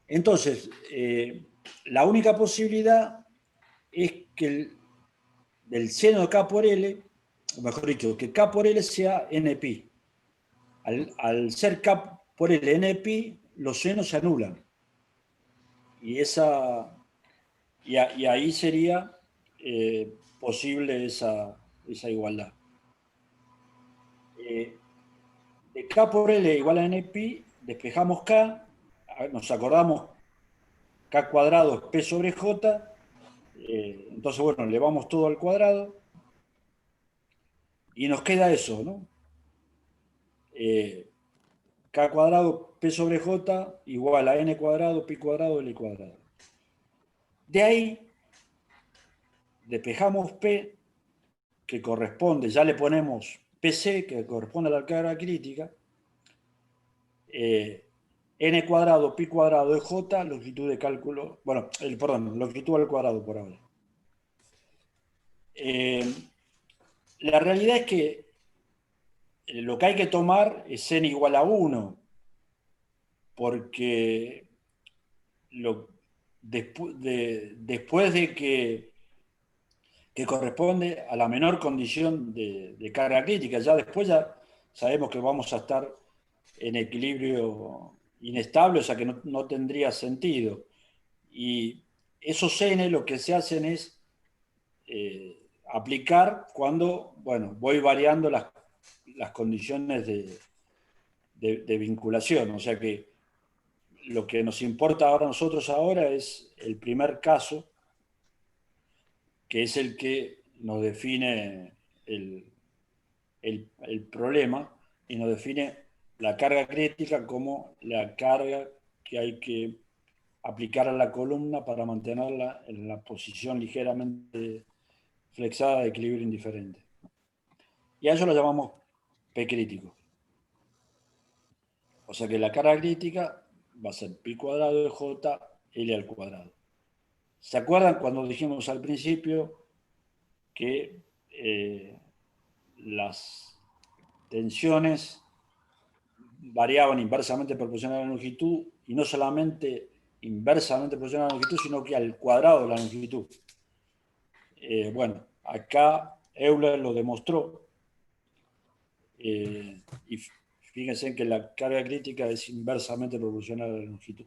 Entonces, la única posibilidad es que del seno de K por L, o mejor dicho, que K por L sea NP. Al ser K por L NP, los senos se anulan. Y ahí sería posible esa igualdad. De K por L igual a NP, despejamos K, nos acordamos K cuadrado es P sobre J, entonces bueno, elevamos todo al cuadrado y nos queda eso, ¿no? K cuadrado P sobre J igual a N cuadrado, Pi cuadrado, L cuadrado. De ahí despejamos P, que corresponde, ya le ponemos PC, que corresponde a la carga crítica, N cuadrado, Pi cuadrado de J, longitud de cálculo, bueno, longitud al cuadrado por ahora. La realidad es que lo que hay que tomar es n igual a 1, porque después de que corresponde a la menor condición de carga crítica, ya después ya sabemos que vamos a estar en equilibrio inestable, o sea que no tendría sentido. Y esos n lo que se hacen es aplicar cuando, bueno, voy variando las condiciones de vinculación. O sea que lo que nos importa ahora a nosotros ahora es el primer caso, que es el que nos define el problema y nos define la carga crítica como la carga que hay que aplicar a la columna para mantenerla en la posición ligeramente flexada de equilibrio indiferente. Y a eso lo llamamos P crítico. O sea que la carga crítica va a ser pi cuadrado de J, L al cuadrado. ¿Se acuerdan cuando dijimos al principio que las tensiones variaban inversamente proporcional a la longitud, y no solamente inversamente proporcional a la longitud, sino que al cuadrado de la longitud? Bueno, acá Euler lo demostró, y fíjense que la carga crítica es inversamente proporcional a la longitud.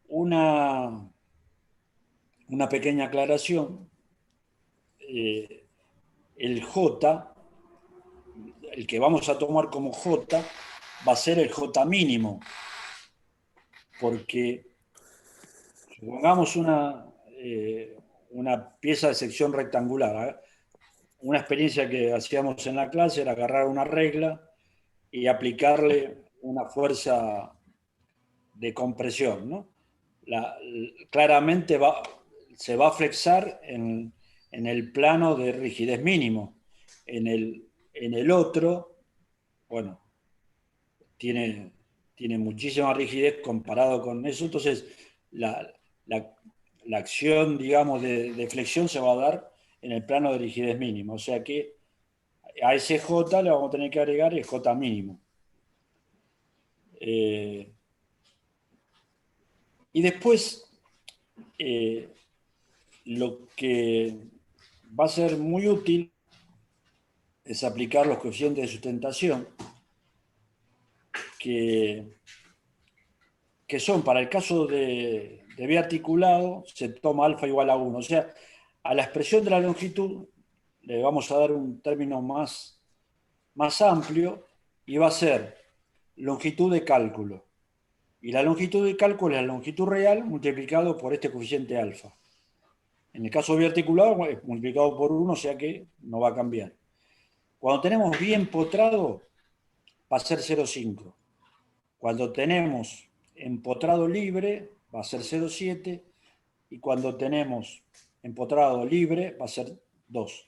Una pequeña aclaración: el J, el que vamos a tomar como J, va a ser el J mínimo, porque supongamos una pieza de sección rectangular. Una experiencia que hacíamos en la clase era agarrar una regla y aplicarle una fuerza de compresión, ¿no? Claramente se va a flexar en el plano de rigidez mínimo. En el otro, bueno, tiene muchísima rigidez comparado con eso, entonces la, la acción, digamos, de flexión se va a dar en el plano de rigidez mínimo, o sea que a ese J le vamos a tener que agregar el J mínimo. Y después, lo que va a ser muy útil es aplicar los coeficientes de sustentación, que son, para el caso de B articulado, se toma alfa igual a 1. O sea, a la expresión de la longitud le vamos a dar un término más amplio y va a ser longitud de cálculo. Y la longitud de cálculo es la longitud real multiplicado por este coeficiente alfa. En el caso de biarticulado es multiplicado por 1, o sea que no va a cambiar. Cuando tenemos bien empotrado, va a ser 0,5. Cuando tenemos empotrado libre, va a ser 0,7. Y cuando tenemos empotrado libre, va a ser 2.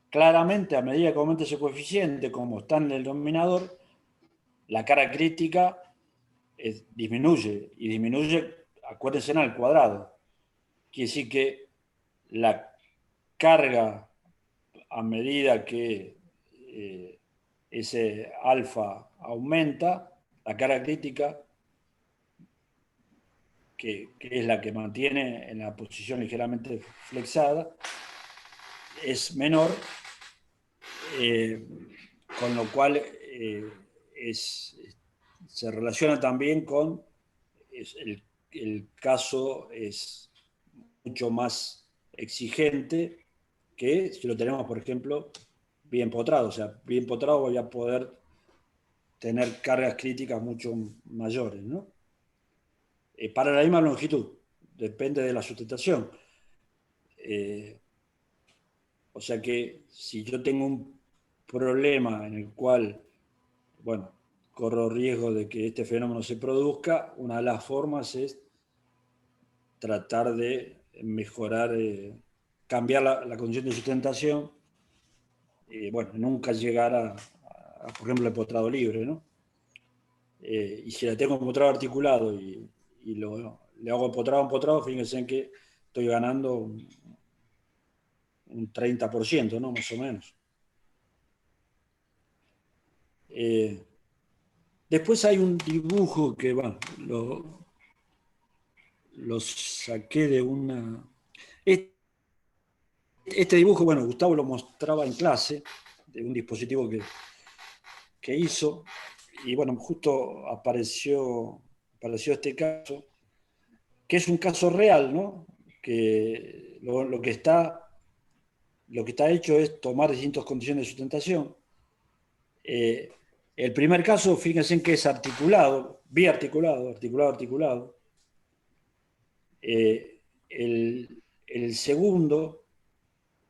Claramente, a medida que aumenta ese coeficiente, como está en el denominador, la carga crítica disminuye. Y disminuye, acuérdense, al cuadrado. Quiere decir que la carga, a medida que ese alfa aumenta, la carga crítica, que es la que mantiene en la posición ligeramente flexada, es menor, con lo cual se relaciona también con el caso es mucho más exigente que si lo tenemos, por ejemplo, bien potrado. O sea, bien potrado voy a poder tener cargas críticas mucho mayores, ¿no? Para la misma longitud, depende de la sustentación. O sea que si yo tengo un problema en el cual, bueno, corro riesgo de que este fenómeno se produzca, una de las formas es tratar de mejorar, cambiar la condición de sustentación, bueno, nunca llegar a, por ejemplo, el potrado libre, ¿no? Y si la tengo empotrado articulado y le hago empotrado, fíjense en que estoy ganando un 30%, ¿no? Más o menos. Después hay un dibujo que, bueno, lo saqué de una... Este dibujo, bueno, Gustavo lo mostraba en clase, de un dispositivo que hizo, y bueno, justo apareció este caso, que es un caso real, ¿no? Que lo que está hecho es tomar distintas condiciones de sustentación. El primer caso, fíjense en que es articulado, articulado. El segundo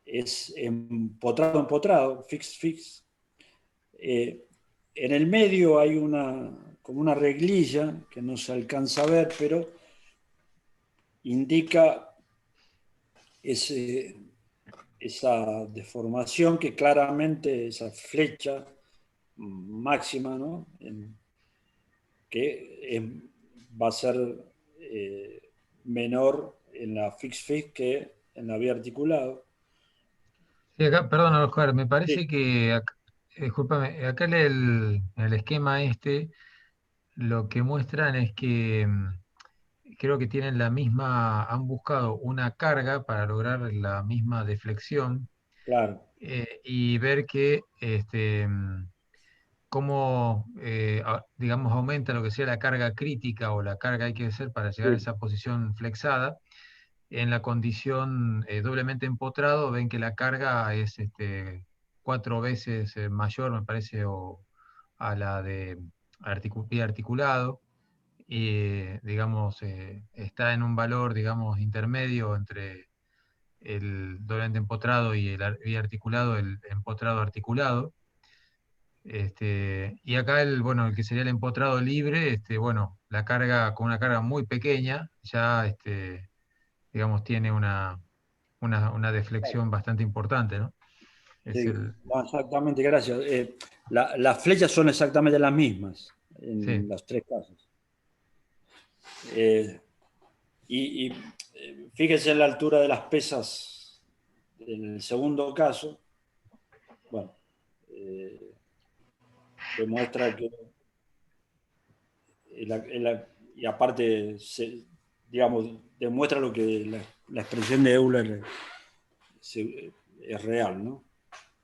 es empotrado, fix. En el medio hay como una reglilla que no se alcanza a ver, pero indica esa deformación que claramente, esa flecha máxima, ¿no? Que va a ser menor en la fix que en la biarticulado. Sí, acá, perdón, Oscar, me parece Sí. que, discúlpame, acá en el esquema lo que muestran es que creo que tienen han buscado una carga para lograr la misma deflexión, Claro. y ver que cómo, digamos, aumenta lo que sea la carga crítica o la carga que hay que hacer para llegar a Sí. esa posición flexada. En la condición doblemente empotrado, ven que la carga es 4 veces mayor, me parece, a la de biarticulado, y digamos, está en un valor, digamos, intermedio entre el doblemente empotrado y el biarticulado, el empotrado articulado. Y acá el que sería el empotrado libre, bueno, la carga con una carga muy pequeña, ya digamos, tiene una deflexión bastante importante, ¿no? Es Sí, el, exactamente, gracias. Las flechas son exactamente las mismas sí, en los tres casos. Eh, y fíjese en la altura de las pesas en el segundo caso. Bueno, demuestra que, y aparte, digamos, demuestra lo que la expresión de Euler es real, ¿no?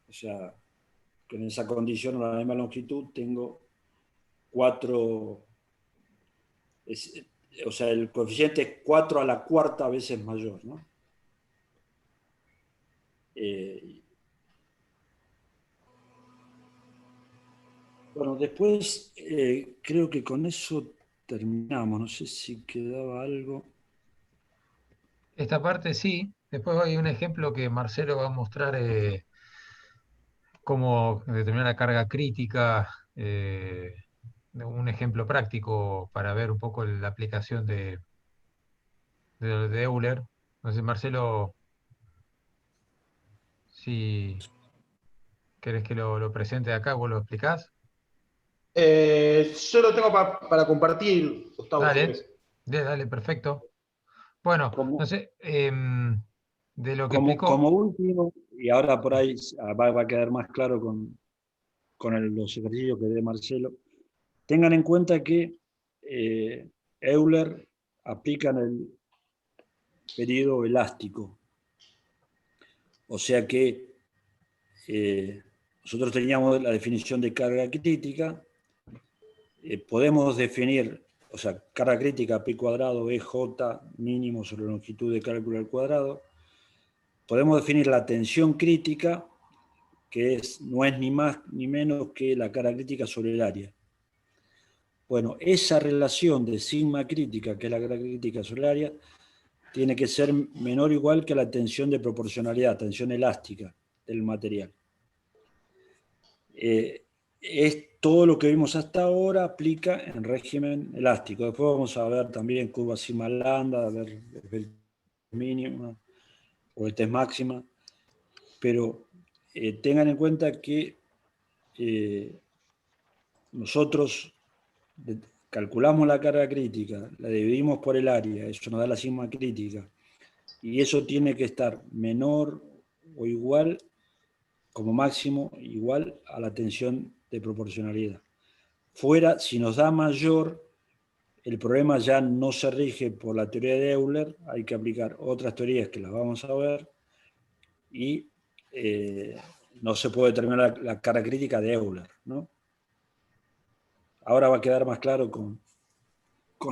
O sea, que en esa condición, a la misma longitud, tengo 4, o sea, el coeficiente es 4 a la cuarta veces mayor, ¿no? Bueno, después creo que con eso terminamos. No sé si quedaba algo. esta parte sí. Después hay un ejemplo que Marcelo va a mostrar cómo determinar la carga crítica, un ejemplo práctico para ver un poco la aplicación de Euler. Entonces, Marcelo, si querés que lo presente acá, vos lo explicás. Yo lo tengo para compartir, Gustavo, si Dale, querés. dale, perfecto. Bueno, Como, no sé, de lo que como explicó, último, y ahora por ahí va a quedar más claro con los ejercicios que dé Marcelo, tengan en cuenta que Euler aplica en el periodo elástico. O sea que nosotros teníamos la definición de carga crítica, podemos definir, o sea, carga crítica P cuadrado EJ mínimo sobre longitud de cálculo al cuadrado. Podemos definir la tensión crítica, que no es ni más ni menos que la carga crítica sobre el área. Bueno, esa relación de sigma crítica, que es la carga crítica sobre el área, tiene que ser menor o igual que la tensión de proporcionalidad, tensión elástica del material. Es todo lo que vimos hasta ahora aplica en régimen elástico. Después vamos a ver también curva sigma lambda, a ver el mínima o el test máxima, pero tengan en cuenta que nosotros calculamos la carga crítica, la dividimos por el área, eso nos da la sigma crítica, y eso tiene que estar menor o igual, como máximo, igual a la tensión de proporcionalidad. Fuera, si nos da mayor, el problema ya no se rige por la teoría de Euler, hay que aplicar otras teorías que las vamos a ver, y no se puede determinar la carga crítica de Euler, ¿no? Ahora va a quedar más claro con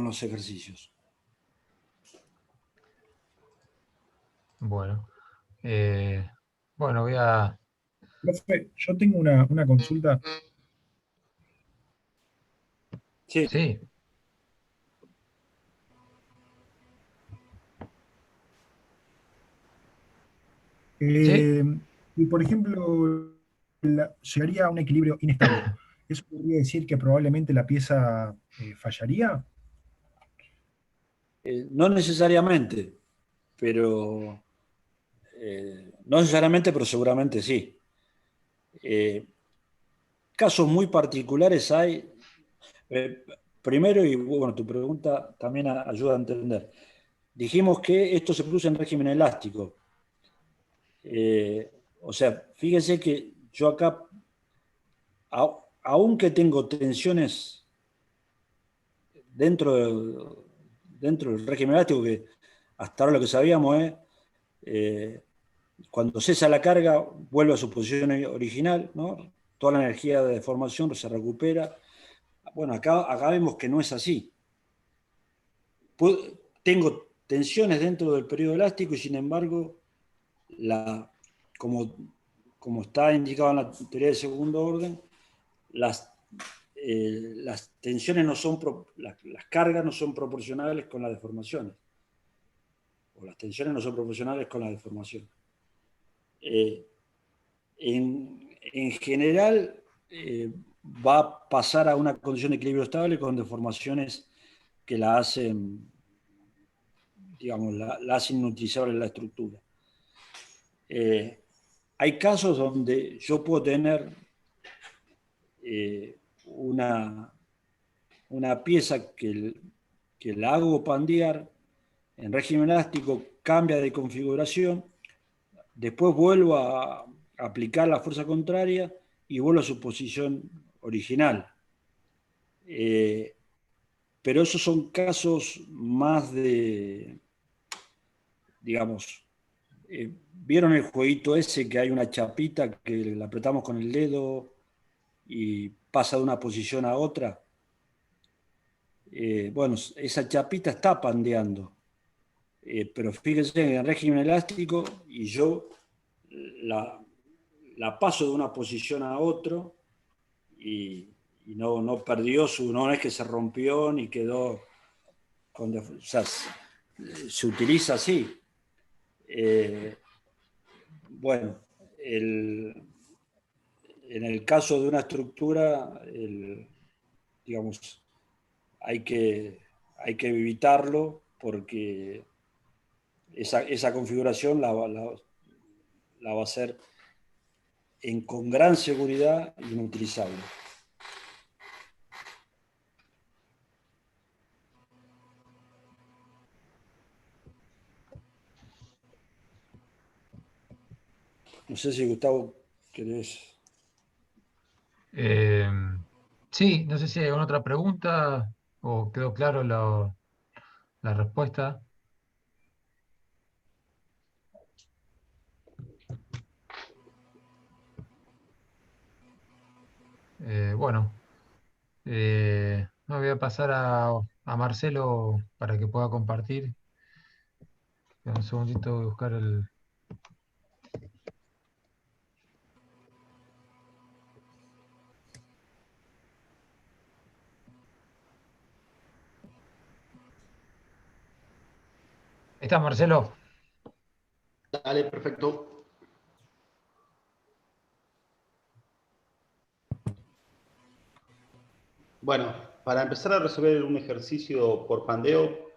los ejercicios. bueno, bueno, voy a... Profe, yo tengo una consulta. Sí, Sí, sí. Eh, y por ejemplo, llegaría a un equilibrio inestable. ¿Eso podría decir que probablemente la pieza fallaría? no necesariamente, pero no necesariamente, pero seguramente sí. Casos muy particulares hay. Primero, y bueno, tu pregunta también ayuda a entender. Dijimos que esto se produce en régimen elástico. O sea, fíjense que yo acá, aunque tengo tensiones dentro del régimen elástico, que hasta ahora lo que sabíamos es, cuando cesa la carga, vuelve a su posición original, ¿no? Toda la energía de deformación se recupera. Bueno, acá vemos que no es así. Tengo tensiones dentro del periodo elástico y sin embargo, como está indicado en la teoría de segundo orden, las tensiones no son, las cargas no son proporcionales con las deformaciones, o las tensiones no son proporcionales con las deformaciones. En general, va a pasar a una condición de equilibrio estable con deformaciones que la hacen, digamos, la hacen inutilizable la estructura. Hay casos donde yo puedo tener una pieza que la hago pandear en régimen elástico, cambia de configuración, después vuelvo a aplicar la fuerza contraria y vuelvo a su posición original. Pero esos son casos más de, digamos, ¿vieron el jueguito ese que hay una chapita que la apretamos con el dedo y pasa de una posición a otra? Bueno, esa chapita está pandeando, pero fíjense en régimen elástico y yo la paso de una posición a otra y no perdió no es que se rompió ni quedó o sea, se utiliza así. Bueno, en el caso de una estructura, digamos, hay que evitarlo porque esa configuración la va a hacer con gran seguridad inutilizable. No sé si Gustavo querés. Sí, no sé si hay alguna otra pregunta o quedó claro la respuesta. Bueno, no voy a pasar a Marcelo para que pueda compartir. Un segundito, voy a buscar el... Ahí está, Marcelo. Dale, perfecto. Bueno, para empezar a resolver un ejercicio por pandeo,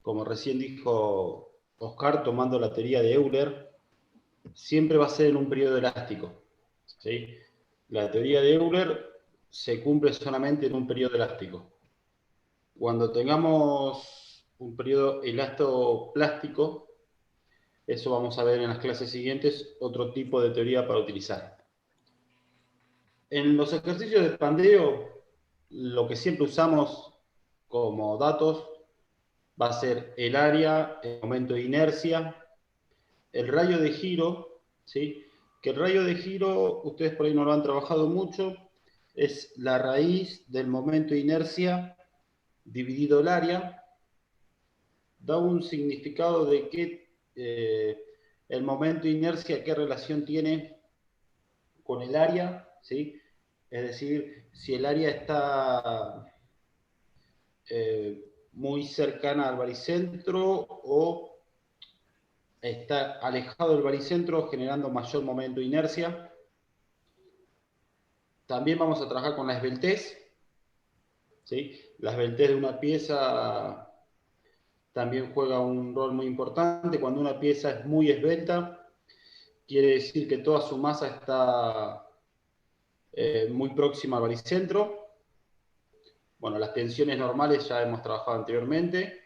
como recién dijo Oscar, tomando la teoría de Euler, siempre va a ser en un periodo elástico, ¿sí? La teoría de Euler se cumple solamente en un periodo elástico. Cuando tengamos un periodo elastoplástico, eso vamos a ver en las clases siguientes, otro tipo de teoría para utilizar. En los ejercicios de pandeo, lo que siempre usamos como datos va a ser el área, el momento de inercia, el radio de giro, ¿sí? Que el radio de giro, ustedes por ahí no lo han trabajado mucho, es la raíz del momento de inercia dividido el área, da un significado de que el momento de inercia, qué relación tiene con el área, ¿sí? Es decir, si el área está muy cercana al baricentro o está alejado del baricentro, generando mayor momento de inercia. También vamos a trabajar con la esbeltez, ¿sí? La esbeltez de una pieza también juega un rol muy importante. Cuando una pieza es muy esbelta, quiere decir que toda su masa está muy próxima al baricentro. Bueno, las tensiones normales ya hemos trabajado anteriormente.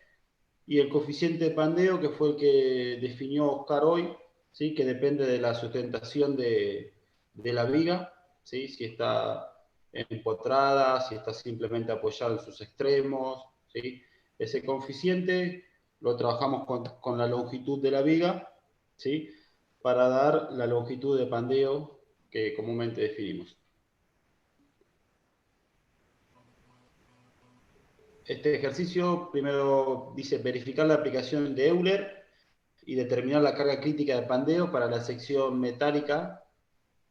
Y el coeficiente de pandeo, que fue el que definió Oscar hoy, ¿sí? Que depende de la sustentación de la viga, ¿sí? Si está empotrada, si está simplemente apoyada en sus extremos, ¿sí? Ese coeficiente lo trabajamos con la longitud de la viga, ¿sí? Para dar la longitud de pandeo que comúnmente definimos. Este ejercicio primero dice verificar la aplicación de Euler y determinar la carga crítica de pandeo para la sección metálica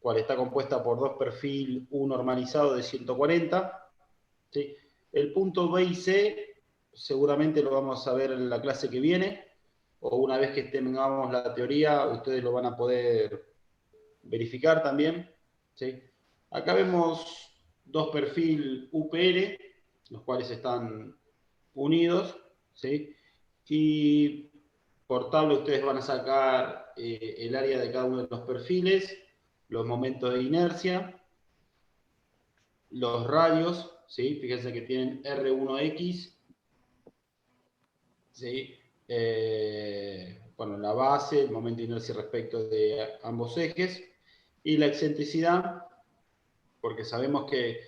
cual está compuesta por dos perfil U normalizado de 140. ¿Sí? El punto B y C seguramente lo vamos a ver en la clase que viene, o una vez que tengamos la teoría, ustedes lo van a poder verificar también. ¿Sí? Acá vemos dos perfiles UPR, los cuales están unidos, ¿sí? Y por tabla ustedes van a sacar el área de cada uno de los perfiles, los momentos de inercia, los radios, ¿sí? Fíjense que tienen R1X, ¿sí? Bueno, la base, el momento de inercia respecto de ambos ejes, y la excentricidad, porque sabemos que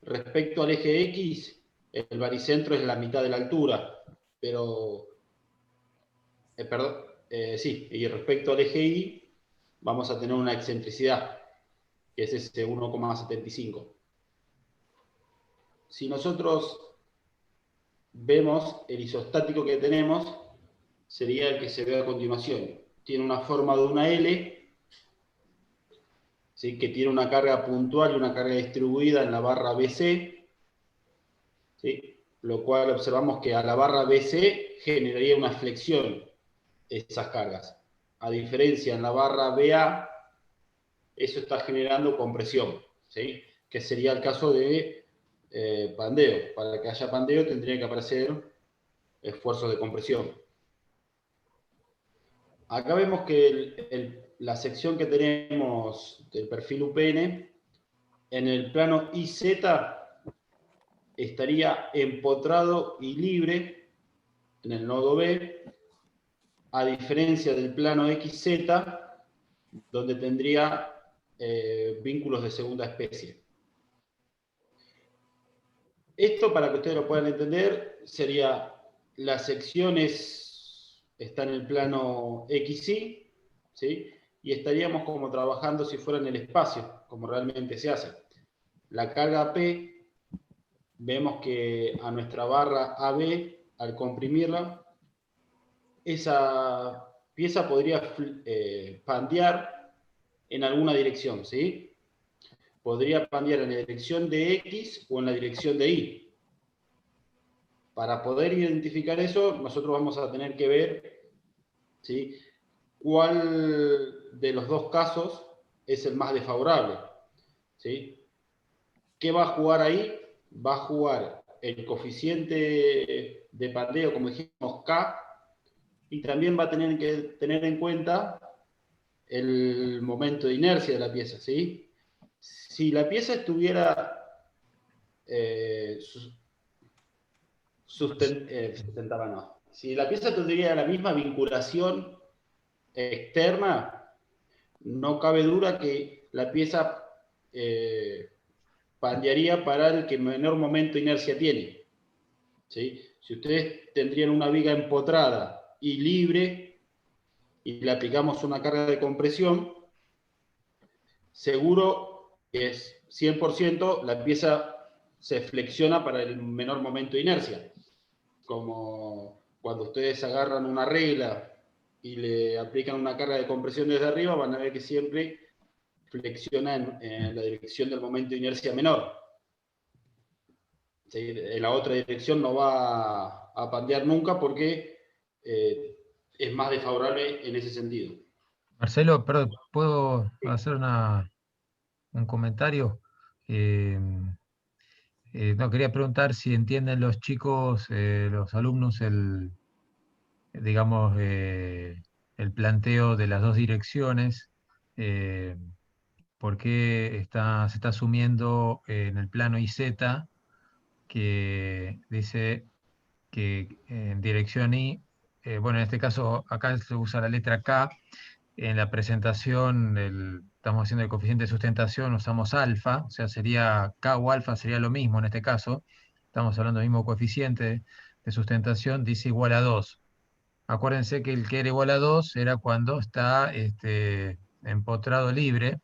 respecto al eje X, el baricentro es la mitad de la altura, pero, perdón, sí, y respecto al eje Y, vamos a tener una excentricidad, que es ese 1,75. Si nosotros vemos el isostático que tenemos, sería el que se ve a continuación. Tiene una forma de una L, ¿sí? Que tiene una carga puntual y una carga distribuida en la barra BC, ¿sí? Lo cual observamos que a la barra BC generaría una flexión esas cargas. A diferencia en la barra BA, eso está generando compresión, ¿sí? Que sería el caso de pandeo. Para que haya pandeo tendría que aparecer esfuerzos de compresión. Acá vemos que la sección que tenemos del perfil UPN, en el plano IZ estaría empotrado y libre en el nodo B, a diferencia del plano XZ, donde tendría vínculos de segunda especie. Esto, para que ustedes lo puedan entender, sería las secciones está en el plano XY, ¿sí? Y estaríamos como trabajando si fuera en el espacio, como realmente se hace. La carga P, vemos que a nuestra barra AB, al comprimirla, esa pieza podría pandear en alguna dirección, ¿sí? Podría pandear en la dirección de X o en la dirección de Y. Para poder identificar eso, nosotros vamos a tener que ver, ¿sí?, cuál de los dos casos es el más desfavorable, ¿sí? ¿Qué va a jugar ahí? Va a jugar el coeficiente de pandeo, como dijimos, K, y también va a tener que tener en cuenta el momento de inercia de la pieza, ¿sí? Si la pieza estuviera sustentada, no. Si la pieza tendría la misma vinculación externa, no cabe duda que la pieza pandearía para el que menor momento de inercia tiene, ¿sí? Si ustedes tendrían una viga empotrada y libre y le aplicamos una carga de compresión, seguro que es 100% la pieza se flexiona para el menor momento de inercia. Como cuando ustedes agarran una regla y le aplican una carga de compresión desde arriba, van a ver que siempre flexiona en la dirección del momento de inercia menor. ¿Sí? En la otra dirección no va a pandear nunca porque es más desfavorable en ese sentido. Marcelo, perdón, ¿puedo hacer un comentario? No, quería preguntar si entienden los chicos, los alumnos, digamos, el planteo de las dos direcciones, por qué se está asumiendo en el plano IZ que dice que en dirección Y, bueno, en este caso acá se usa la letra K, en la presentación estamos haciendo el coeficiente de sustentación, usamos alfa, o sea, sería K o alfa sería lo mismo en este caso, estamos hablando del mismo coeficiente de sustentación, dice igual a 2. Acuérdense que el que era igual a 2 era cuando está empotrado libre.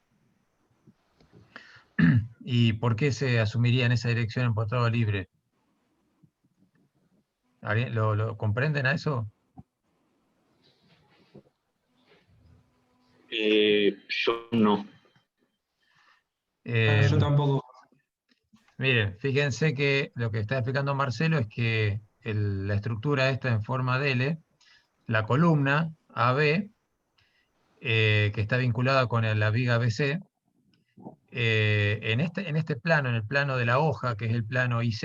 ¿Y por qué se asumiría en esa dirección empotrado libre? ¿Lo comprenden a eso? Yo no. Yo tampoco. Miren, fíjense que lo que está explicando Marcelo es que la estructura esta en forma de L, la columna AB, que está vinculada con la viga BC, en este plano, en el plano de la hoja, que es el plano IZ,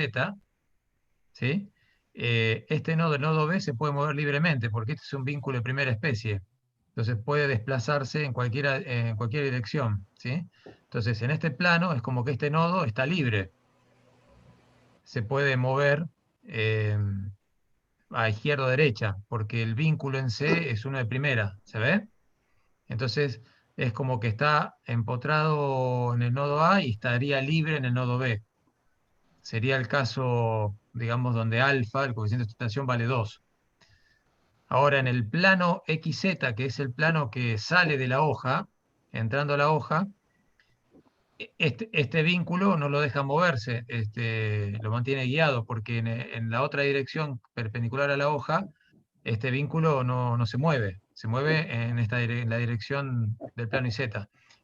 ¿sí? Este nodo, el nodo B, se puede mover libremente, porque este es un vínculo de primera especie. Entonces puede desplazarse en cualquier dirección, ¿sí? Entonces, en este plano es como que este nodo está libre. Se puede mover a izquierda o derecha, porque el vínculo en C es uno de primera, ¿se ve? Entonces es como que está empotrado en el nodo A y estaría libre en el nodo B. Sería el caso, digamos, donde alfa, el coeficiente de sustentación, vale 2. Ahora, en el plano XZ, que es el plano que sale de la hoja, entrando a la hoja, este vínculo no lo deja moverse, lo mantiene guiado, porque en la otra dirección perpendicular a la hoja, este vínculo no se mueve en la dirección del plano IZ.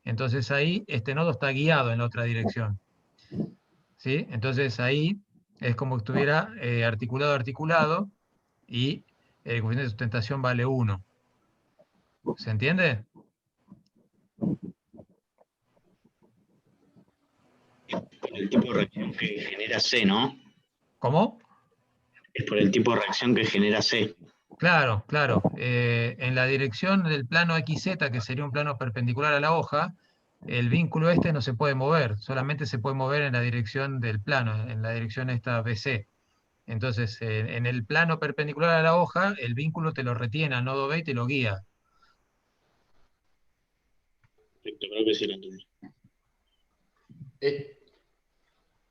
Entonces ahí este nodo está guiado en la otra dirección, ¿sí? Entonces ahí es como que estuviera articulado, y el coeficiente de sustentación vale 1. ¿Se entiende? Por el tipo de reacción que genera C, ¿no? ¿Cómo? Es por el tipo de reacción que genera C. Claro, claro. En la dirección del plano XZ, que sería un plano perpendicular a la hoja, el vínculo este no se puede mover, solamente se puede mover en la dirección del plano, en la dirección esta BC. Entonces, en el plano perpendicular a la hoja, el vínculo te lo retiene al nodo B y te lo guía. Perfecto, creo que sí lo entendí.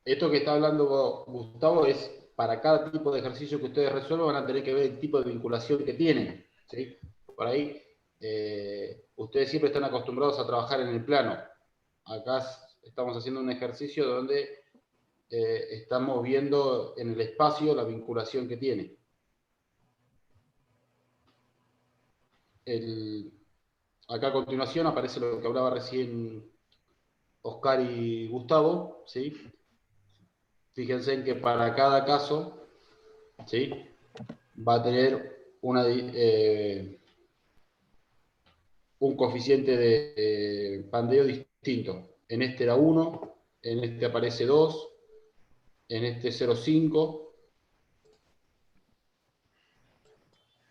Esto que está hablando Gustavo es para cada tipo de ejercicio que ustedes resuelvan, van a tener que ver el tipo de vinculación que tienen, ¿sí? Por ahí, ustedes siempre están acostumbrados a trabajar en el plano. Acá estamos haciendo un ejercicio donde estamos viendo en el espacio la vinculación que tiene. Acá a continuación aparece lo que hablaba recién Oscar y Gustavo, ¿sí? Fíjense en que para cada caso, ¿sí?, va a tener un coeficiente de pandeo distinto. En este era 1, en este aparece 2, en este 0,5,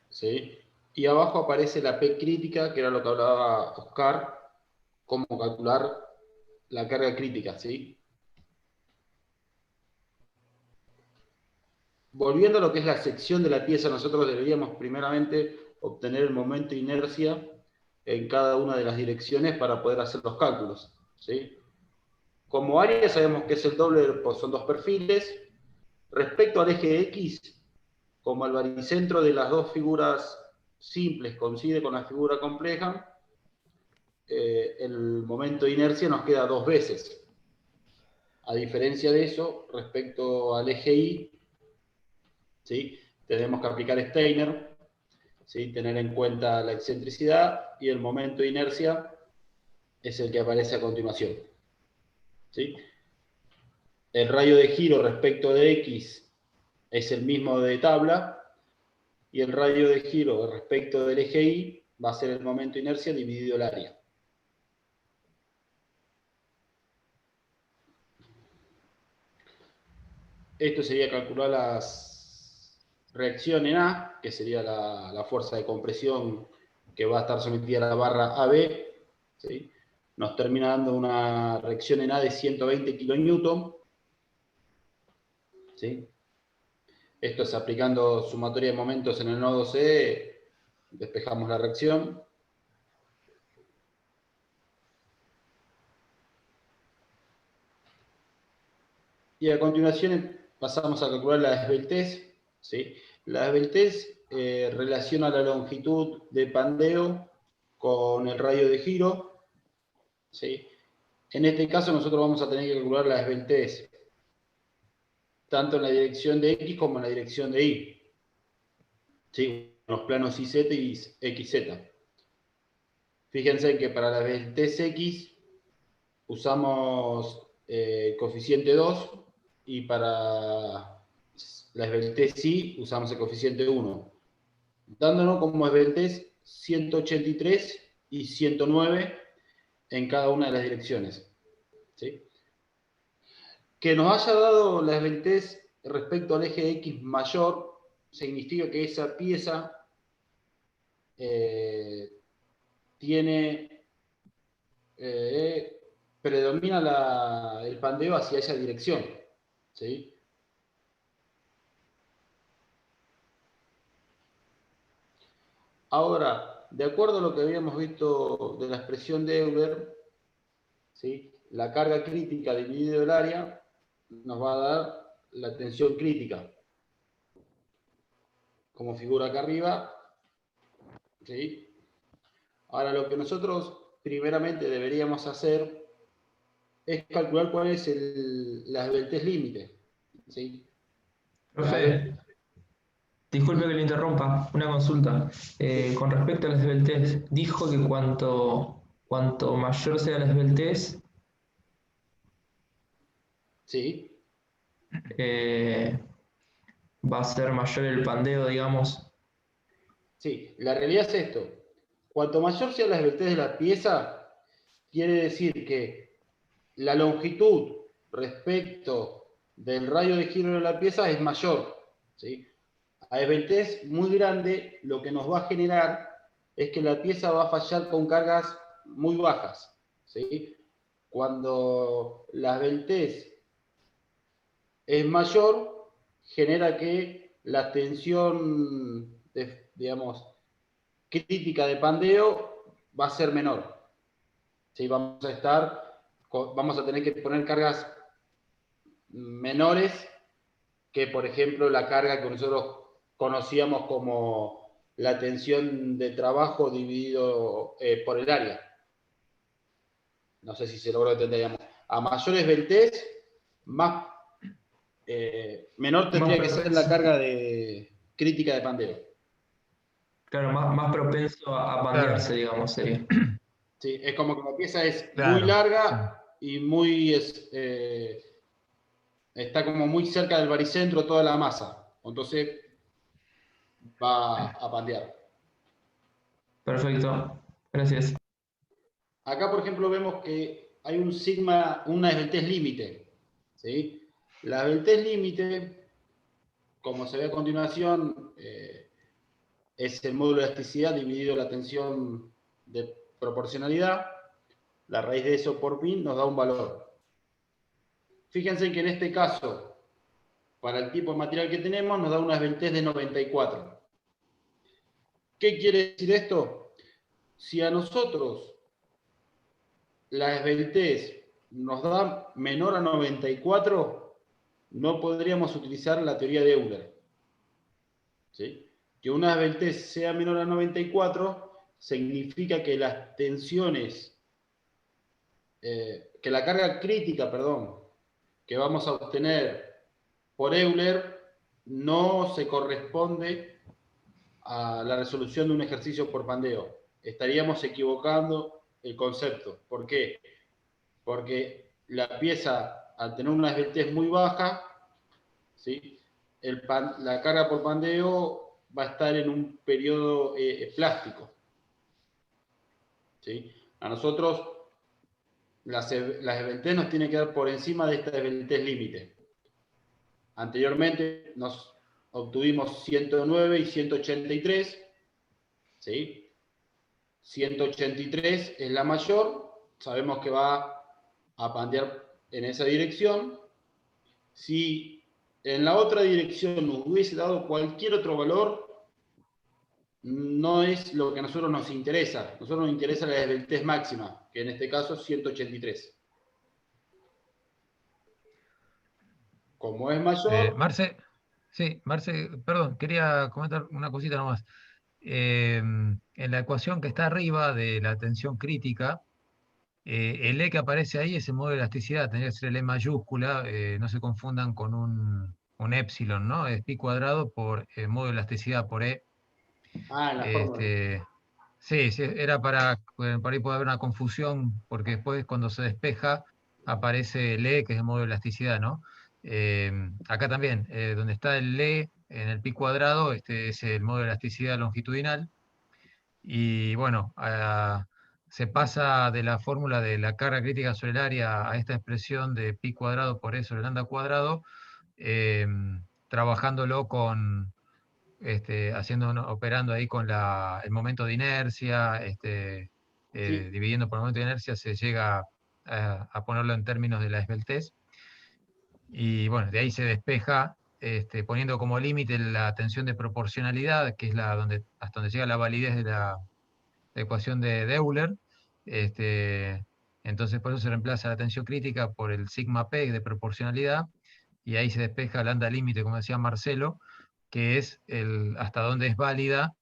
¿sí? Y abajo aparece la P crítica, que era lo que hablaba Oscar, cómo calcular la carga crítica, ¿sí? Volviendo a lo que es la sección de la pieza, nosotros deberíamos primeramente obtener el momento de inercia en cada una de las direcciones para poder hacer los cálculos, ¿sí? Como área sabemos que es el doble, pues son dos perfiles. Respecto al eje X, como el baricentro de las dos figuras simples coincide con la figura compleja, el momento de inercia nos queda 2 veces. A diferencia de eso, respecto al eje Y, ¿sí?, tenemos que aplicar Steiner, ¿sí?, tener en cuenta la excentricidad, y el momento de inercia es el que aparece a continuación, ¿sí? El radio de giro respecto de X es el mismo de tabla, y el radio de giro respecto del eje Y va a ser el momento de inercia dividido el área. Esto sería calcular las reacciones en A, que sería la fuerza de compresión que va a estar sometida a la barra AB, ¿sí? Nos termina dando una reacción en A de 120 kN, ¿sí? Esto es aplicando sumatoria de momentos en el nodo C, despejamos la reacción. Y a continuación pasamos a calcular la esbeltez, ¿sí? La esbeltez relaciona la longitud de pandeo con el radio de giro, ¿sí? En este caso nosotros vamos a tener que calcular la esbeltez tanto en la dirección de X como en la dirección de Y, ¿sí?, los planos YZ y XZ. Fíjense que para la esbeltez X usamos coeficiente 2 y para la esbeltez sí usamos el coeficiente 1, dándonos como esbeltez 183 y 109 en cada una de las direcciones. ¿Sí? Que nos haya dado la esbeltez respecto al eje X mayor significa que esa pieza predomina el pandeo hacia esa dirección. ¿Sí? Ahora, de acuerdo a lo que habíamos visto de la expresión de Euler, ¿sí? La carga crítica dividido el área nos va a dar la tensión crítica, como figura acá arriba. ¿Sí? Ahora, lo que nosotros primeramente deberíamos hacer es calcular cuál es la esbeltez límite. ¿Sí? Profe, disculpe que le interrumpa, una consulta. Con respecto a la esbeltez, dijo que cuanto mayor sea la esbeltez, Sí. va a ser mayor el pandeo, digamos. Sí, la realidad es esto. Cuanto mayor sea la esbeltez de la pieza, quiere decir que la longitud respecto del radio de giro de la pieza es mayor. ¿Sí? A esbeltez muy grande, lo que nos va a generar es que la pieza va a fallar con cargas muy bajas. ¿Sí? Cuando la esbeltez es mayor, genera que la tensión, digamos, crítica de pandeo va a ser menor. ¿Sí? Vamos a tener que poner cargas menores que, por ejemplo, la carga que nosotros conocíamos como la tensión de trabajo dividido por el área. No sé si se logró entender, digamos. A mayor esbeltez, menor tendría que ser la carga crítica de pandeo. Claro, más propenso a pandearse, Claro. digamos, sería. Sí, es como que la pieza es Claro, muy larga y está como muy cerca del baricentro toda la masa. Entonces va a pandear. Perfecto, gracias. Acá, por ejemplo, vemos que hay un sigma, una esbeltez límite. ¿Sí? La esbeltez límite, como se ve a continuación, es el módulo de elasticidad dividido la tensión de proporcionalidad. La raíz de eso por pi nos da un valor. Fíjense que en este caso, para el tipo de material que tenemos, nos da una esbeltez de 94. ¿Qué quiere decir esto? Si a nosotros la esbeltez nos da menor a 94, no podríamos utilizar la teoría de Euler. ¿Sí? Que una esbeltez sea menor a 94 significa que las tensiones, que la carga crítica, perdón, que vamos a obtener por Euler no se corresponde a la resolución de un ejercicio por pandeo. Estaríamos equivocando el concepto. ¿Por qué? Porque la pieza, al tener una esbeltez muy baja, ¿sí? La carga por pandeo va a estar en un periodo plástico. ¿Sí? A nosotros las esbeltez nos tiene que dar por encima de esta esbeltez límite. Anteriormente nos obtuvimos 109 y 183. ¿Sí? 183 es la mayor, sabemos que va a pandear en esa dirección. Si en la otra dirección nos hubiese dado cualquier otro valor, no es lo que a nosotros nos interesa. A nosotros nos interesa la esbeltez máxima, que en este caso es 183. Como es mayor... Marce, sí, Marce, perdón, quería comentar una cosita nomás. En la ecuación que está arriba de la tensión crítica, el E que aparece ahí es el módulo de elasticidad, tendría que ser el E mayúscula, no se confundan con un épsilon, ¿no? Es pi cuadrado por módulo de elasticidad por E. en la fórmula. Sí, sí, era para, por ahí puede haber una confusión, porque después cuando se despeja aparece el E, que es el modo de elasticidad, ¿no? Acá también, donde está el E en el pi cuadrado, este es el modo de elasticidad longitudinal, y bueno, se pasa de la fórmula de la carga crítica sobre el área a esta expresión de pi cuadrado por E sobre lambda cuadrado, trabajándolo con operando ahí con el momento de inercia, Sí. dividiendo por el momento de inercia, se llega a ponerlo en términos de la esbeltez. Y bueno, de ahí se despeja, poniendo como límite la tensión de proporcionalidad, que es hasta donde llega la validez de la ecuación de Euler. Entonces, por eso se reemplaza la tensión crítica por el sigma p de proporcionalidad, y ahí se despeja el lambda límite, como decía Marcelo, que es hasta dónde es válida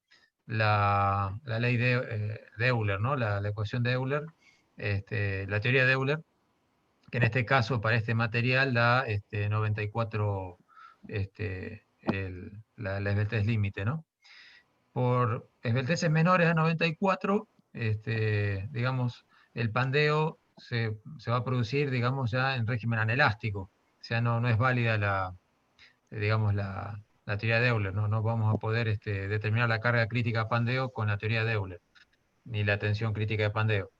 la ley de Euler, ¿no? La ecuación de Euler, la teoría de Euler, que en este caso para este material da 94, la esbeltez límite, ¿no? Por esbelteces menores a 94, digamos, el pandeo se va a producir, digamos, ya en régimen anelástico. O sea, no es válida digamos, la teoría de Euler, ¿no? No vamos a poder determinar la carga crítica pandeo con la teoría de Euler, ni la tensión crítica de pandeo.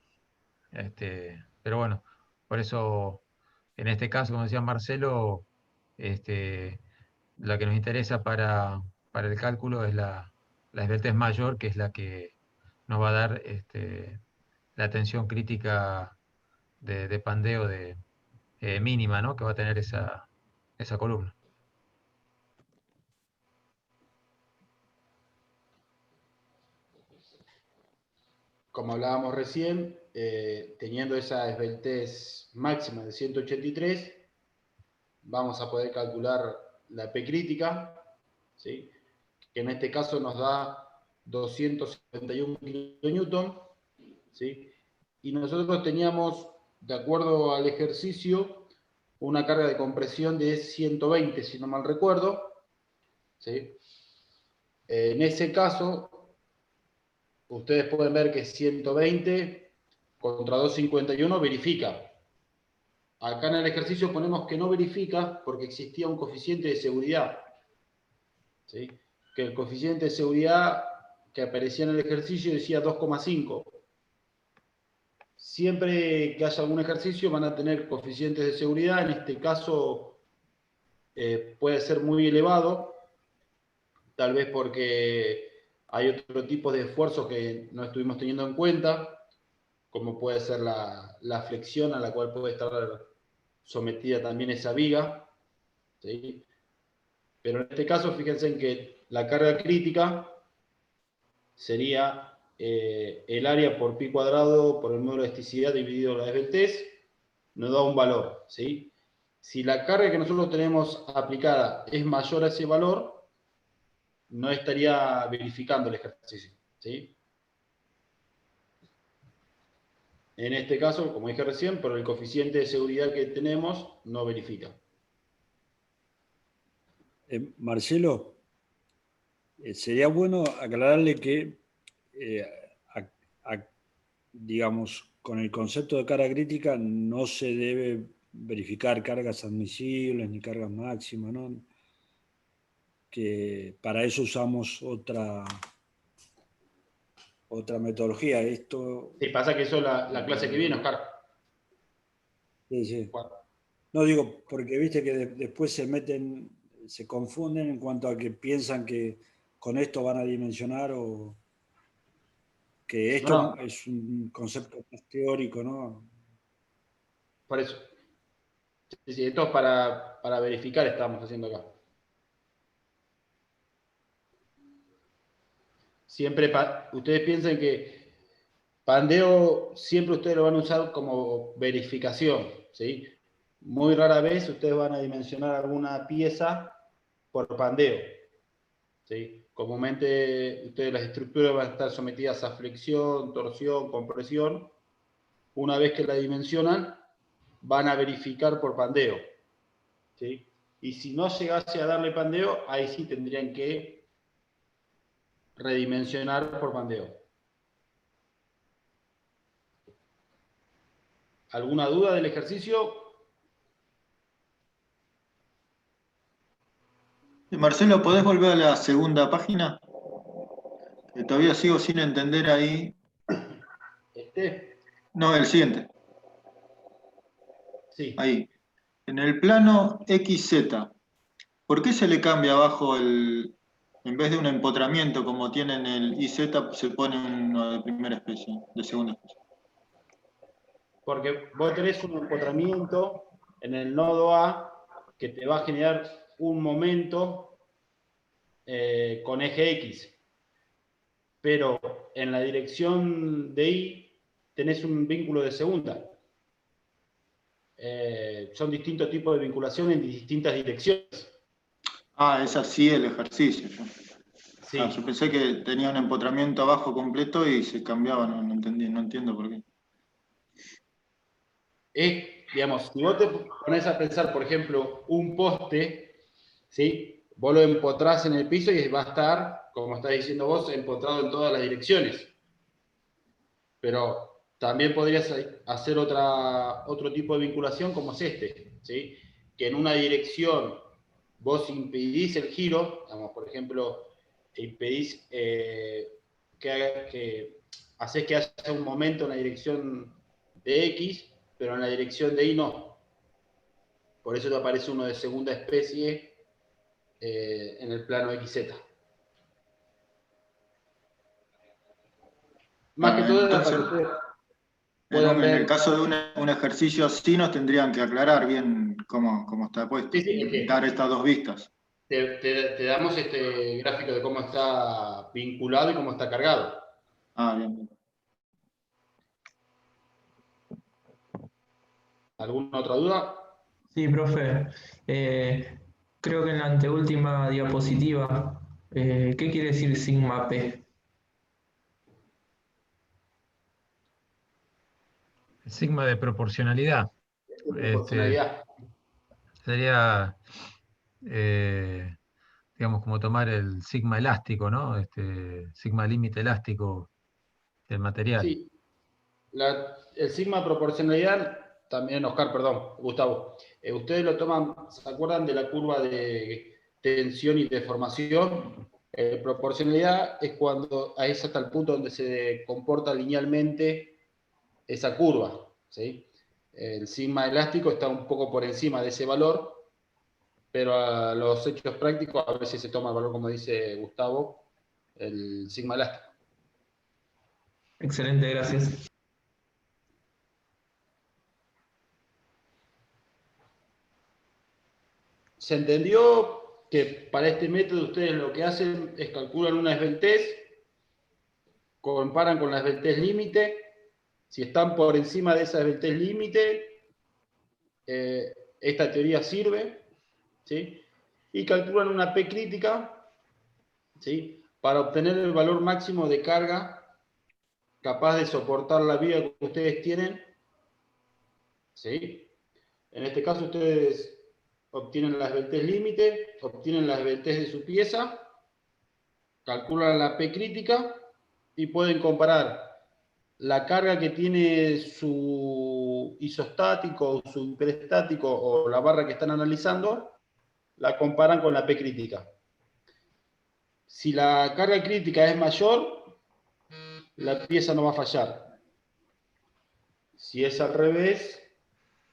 Pero bueno, por eso, en este caso, como decía Marcelo, la que nos interesa para el cálculo es la esbeltez mayor, que es la que nos va a dar la tensión crítica de pandeo mínima, ¿no? Que va a tener esa columna. Como hablábamos recién, teniendo esa esbeltez máxima de 183, vamos a poder calcular la P crítica, ¿sí? Que en este caso nos da 271 kN, ¿sí? Y nosotros teníamos, de acuerdo al ejercicio, una carga de compresión de 120, si no mal recuerdo, ¿sí? En ese caso, ustedes pueden ver que 120 contra 251 verifica. Acá en el ejercicio ponemos que no verifica porque existía un coeficiente de seguridad, ¿sí? Que el coeficiente de seguridad que aparecía en el ejercicio decía 2,5. Siempre que haya algún ejercicio van a tener coeficientes de seguridad, en este caso puede ser muy elevado, tal vez porque hay otro tipo de esfuerzos que no estuvimos teniendo en cuenta, como puede ser la flexión a la cual puede estar sometida también esa viga, ¿sí? Pero en este caso, fíjense en que la carga crítica sería el área por pi cuadrado por el módulo de elasticidad dividido la esbeltez, nos da un valor, ¿sí? Si la carga que nosotros tenemos aplicada es mayor a ese valor, no estaría verificando el ejercicio, ¿sí? En este caso, como dije recién, por el coeficiente de seguridad que tenemos, no verifica. Marcelo, sería bueno aclararle que, digamos, con el concepto de carga crítica no se debe verificar cargas admisibles ni cargas máximas, ¿no? Que para eso usamos otra metodología. Esto. Sí, pasa que eso es la clase que viene, Oscar. Sí, sí. No digo, porque viste que después se confunden en cuanto a que piensan que con esto van a dimensionar o que esto No. es un concepto más teórico, ¿no? Por eso. Sí, esto es para verificar, estamos haciendo acá. Siempre, ustedes piensen que pandeo siempre ustedes lo van a usar como verificación, ¿sí? Muy rara vez ustedes van a dimensionar alguna pieza por pandeo, ¿sí? Comúnmente ustedes las estructuras van a estar sometidas a flexión, torsión, compresión. Una vez que la dimensionan, van a verificar por pandeo, ¿sí? Y si no llegase a darle pandeo, ahí sí tendrían que redimensionar por pandeo. ¿Alguna duda del ejercicio? Marcelo, ¿podés volver a la segunda página? Que todavía sigo sin entender ahí. No, el siguiente. Sí. Ahí. En el plano XZ, ¿por qué se le cambia abajo en vez de un empotramiento como tiene en el IZ, se pone uno de primera especie, de segunda especie? Porque vos tenés un empotramiento en el nodo A que te va a generar un momento con eje X. Pero en la dirección de Y tenés un vínculo de segunda. Son distintos tipos de vinculación en distintas direcciones. Ah, es así el ejercicio. Sí. Ah, yo pensé que tenía un empotramiento abajo completo y se cambiaba, no entendí, no entiendo por qué. Digamos, si vos te pones a pensar, por ejemplo, un poste, ¿sí? Vos lo empotrás en el piso y va a estar, como estás diciendo vos, empotrado en todas las direcciones. Pero también podrías hacer otro tipo de vinculación como es este, ¿sí? Que en una dirección vos impedís el giro, digamos, por ejemplo, impedís que haces que haya un momento en la dirección de X, pero en la dirección de Y no. Por eso te aparece uno de segunda especie en el plano XZ. Más que todo era para que Entonces, ustedes puedan en el ver. caso de un ejercicio así, nos tendrían que aclarar bien cómo está puesto, Sí, dar estas dos vistas. te damos este gráfico de cómo está vinculado y cómo está cargado. Ah, bien. ¿Alguna otra duda? Sí, profe. Creo que en la anteúltima diapositiva, ¿qué quiere decir sigma P? El sigma de proporcionalidad. Proporcionalidad. Sería, digamos, como tomar el sigma elástico, ¿no? Sigma límite elástico del material. Sí. El sigma de proporcionalidad, también Oscar, perdón, Gustavo. Ustedes lo toman, ¿se acuerdan de la curva de tensión y deformación? Proporcionalidad es cuando es hasta el punto donde se comporta linealmente esa curva, ¿sí? El sigma elástico está un poco por encima de ese valor, pero a los hechos prácticos a veces se toma el valor, como dice Gustavo, el sigma elástico. Excelente, gracias. ¿Se entendió que para este método ustedes lo que hacen es calculan una esbeltez, comparan con la esbeltez límite? Si están por encima de esa esbeltez límite, esta teoría sirve, ¿sí? Y calculan una P crítica, ¿sí? Para obtener el valor máximo de carga capaz de soportar la vida que ustedes tienen, ¿sí? En este caso ustedes obtienen la esbeltez límite, obtienen la esbeltez de su pieza, calculan la P crítica y pueden comparar la carga que tiene su isostático o su hiperestático o la barra que están analizando, la comparan con la P crítica. Si la carga crítica es mayor, la pieza no va a fallar. Si es al revés,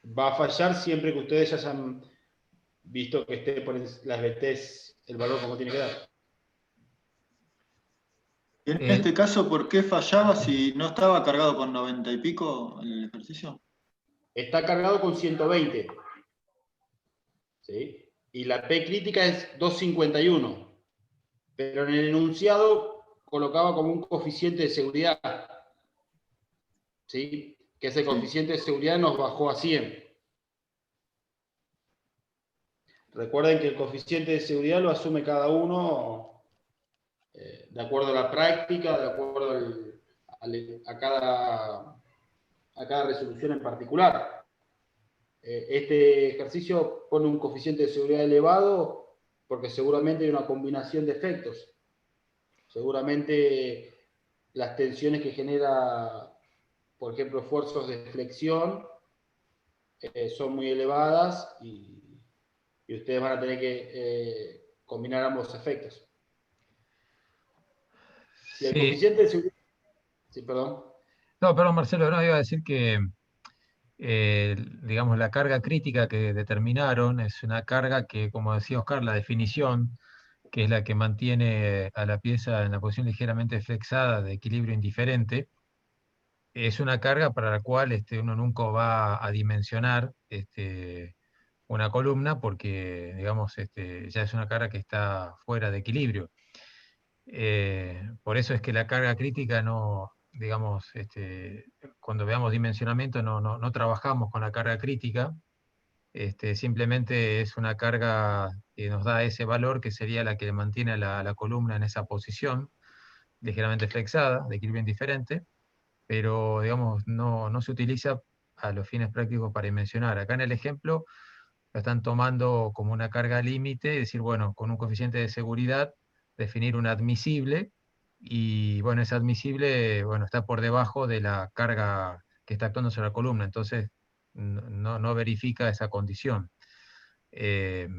va a fallar siempre que ustedes ya hayan visto que esté por las esbeltez el valor como tiene que dar. Y en este caso, ¿por qué fallaba si no estaba cargado con 90 y pico el ejercicio? Está cargado con 120. ¿Sí? Y la P crítica es 251. Pero en el enunciado colocaba como un coeficiente de seguridad. ¿Sí? Que ese coeficiente de seguridad nos bajó a 100. Recuerden que el coeficiente de seguridad lo asume cada uno de acuerdo a la práctica, de acuerdo a cada resolución en particular. Este ejercicio pone un coeficiente de seguridad elevado porque seguramente hay una combinación de efectos. Seguramente las tensiones que genera, por ejemplo, esfuerzos de flexión, son muy elevadas y ustedes van a tener que combinar ambos efectos. Si el Sí. coeficiente de seguridad... Sí, perdón. No, perdón, Marcelo, no, iba a decir que, digamos, la carga crítica que determinaron es una carga que, como decía Oscar, la definición, que es la que mantiene a la pieza en la posición ligeramente flexada de equilibrio indiferente, es una carga para la cual uno nunca va a dimensionar una columna porque, digamos, ya es una carga que está fuera de equilibrio. Por eso es que la carga crítica no, digamos, cuando veamos dimensionamiento no trabajamos con la carga crítica, simplemente es una carga que nos da ese valor que sería la que mantiene a la columna en esa posición ligeramente flexada, de equilibrio indiferente, pero digamos, no se utiliza a los fines prácticos para dimensionar. Acá en el ejemplo lo están tomando como una carga límite, es decir, bueno, con un coeficiente de seguridad, definir un admisible, y bueno, ese admisible, bueno, está por debajo de la carga que está actuando sobre la columna, entonces no verifica esa condición. Esa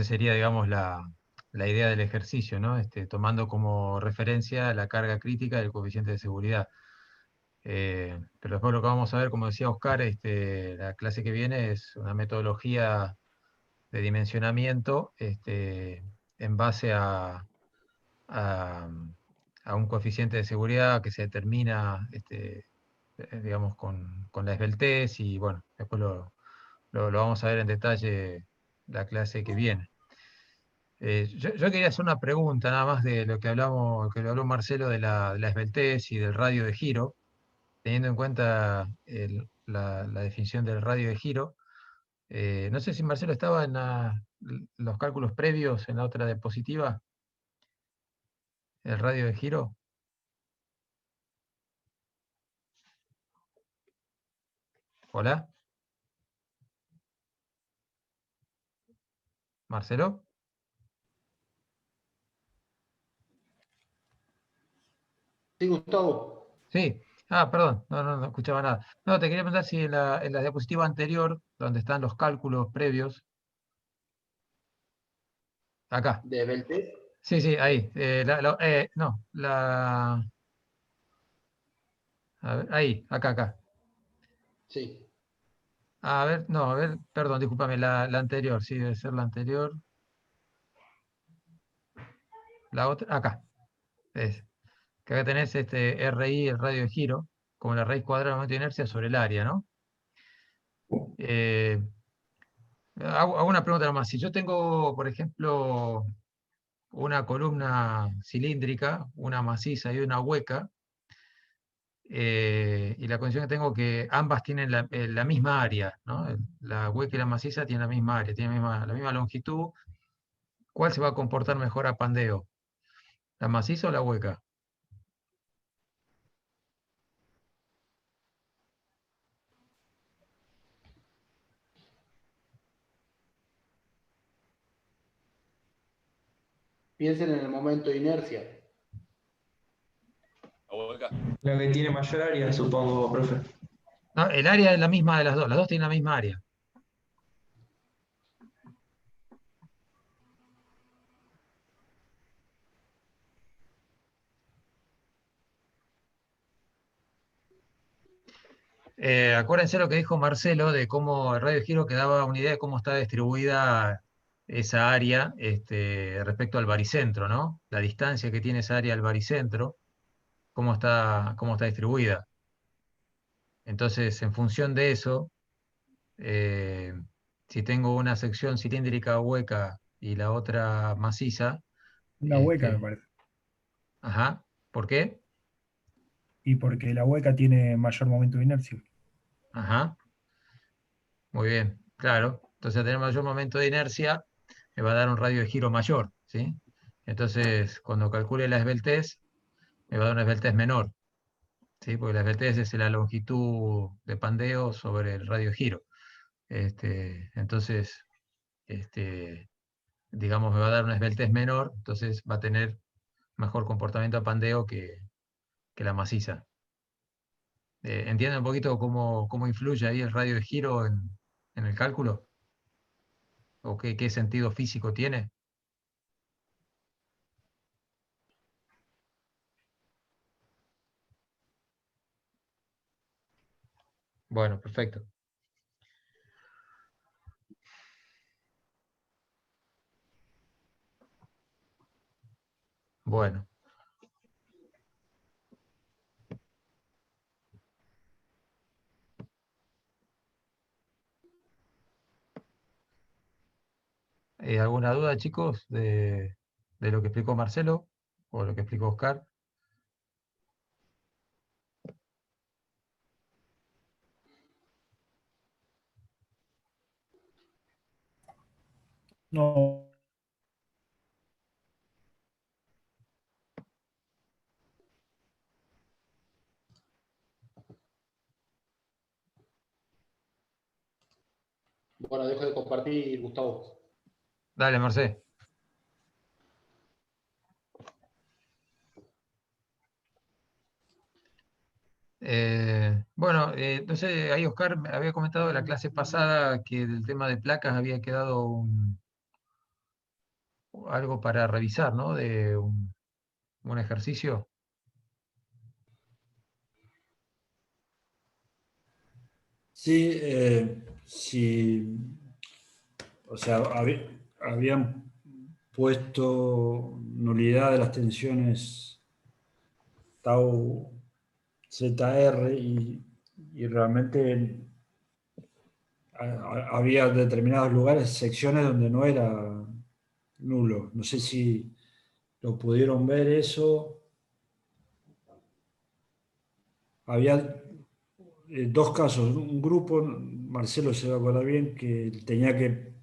sería, digamos, la idea del ejercicio, ¿no? Tomando como referencia la carga crítica del coeficiente de seguridad. Pero después lo que vamos a ver, como decía Oscar, la clase que viene es una metodología de dimensionamiento en base a- a un coeficiente de seguridad que se determina, digamos, con la esbeltez, y bueno, después lo vamos a ver en detalle la clase que viene. Yo quería hacer una pregunta nada más de lo que hablamos, que lo habló Marcelo de la esbeltez y del radio de giro, teniendo en cuenta la definición del radio de giro. No sé si Marcelo estaba en los cálculos previos en la otra diapositiva, el radio de giro. Hola, Marcelo. Sí, Gustavo. Sí. Ah, perdón, no escuchaba nada. No, te quería preguntar si en la diapositiva anterior, donde están los cálculos previos, acá. ¿De Beltés? Sí, sí, ahí. No, a ver, ahí, acá. Sí. A ver, no, a ver, perdón, discúlpame, la anterior, sí, debe ser la anterior. La otra, acá. Es, que acá tenés RI, el radio de giro, como la raíz cuadrada del momento de inercia sobre el área, ¿no? Eh, hago una pregunta nomás. Si yo tengo, por ejemplo, una columna cilíndrica, una maciza y una hueca, y la condición que tengo que ambas tienen la misma área, ¿no? La hueca y la maciza tienen la misma área, tienen la misma longitud. ¿Cuál se va a comportar mejor a pandeo? ¿La maciza o la hueca? Piensen en el momento de inercia. La hueca. La que tiene mayor área, supongo, profe. No, el área es la misma de las dos tienen la misma área. Acuérdense lo que dijo Marcelo de cómo el radio de giro, que daba una idea de cómo está distribuida esa área respecto al baricentro, ¿no? La distancia que tiene esa área al baricentro, cómo está distribuida. Entonces, en función de eso, eh, si tengo una sección cilíndrica hueca y la otra maciza, Una hueca, me este, parece. ajá, ¿por qué? Y porque la hueca tiene mayor momento de inercia. Ajá, muy bien, claro. Entonces, al tener mayor momento de inercia, me va a dar un radio de giro mayor, ¿sí? Entonces, cuando calcule la esbeltez, me va a dar una esbeltez menor, ¿sí? Porque la esbeltez es la longitud de pandeo sobre el radio de giro. Entonces, digamos, me va a dar una esbeltez menor, entonces va a tener mejor comportamiento a pandeo que la maciza. ¿Entienden un poquito cómo influye ahí el radio de giro en el cálculo? ¿O qué sentido físico tiene? Bueno, perfecto. Bueno. ¿Alguna duda, chicos, de lo que explicó Marcelo o lo que explicó Oscar? No, Bueno, dejo de compartir, Gustavo. Dale, Marcé. Bueno, no sé, ahí Oscar me había comentado en la clase pasada que del tema de placas había quedado algo para revisar, ¿no? De un ejercicio. Sí, sí, o sea, habían puesto nulidad de las tensiones tau ZR y realmente había determinados lugares, secciones donde no era nulo. No sé si lo pudieron ver eso. Había dos casos, un grupo, Marcelo se va a acordar bien, que tenía que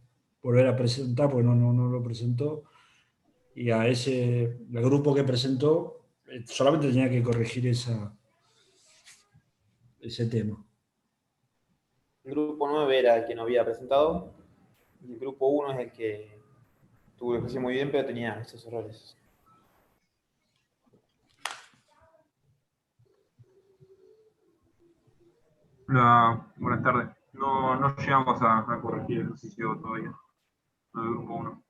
volver a presentar porque no lo presentó, y a el grupo que presentó solamente tenía que corregir ese tema. El grupo 9 era el que no había presentado y el grupo 1 es el que tuvo el ejercicio muy bien, pero tenía esos errores. Hola, buenas tardes. No llegamos a corregir el ejercicio todavía, no del grupo 1.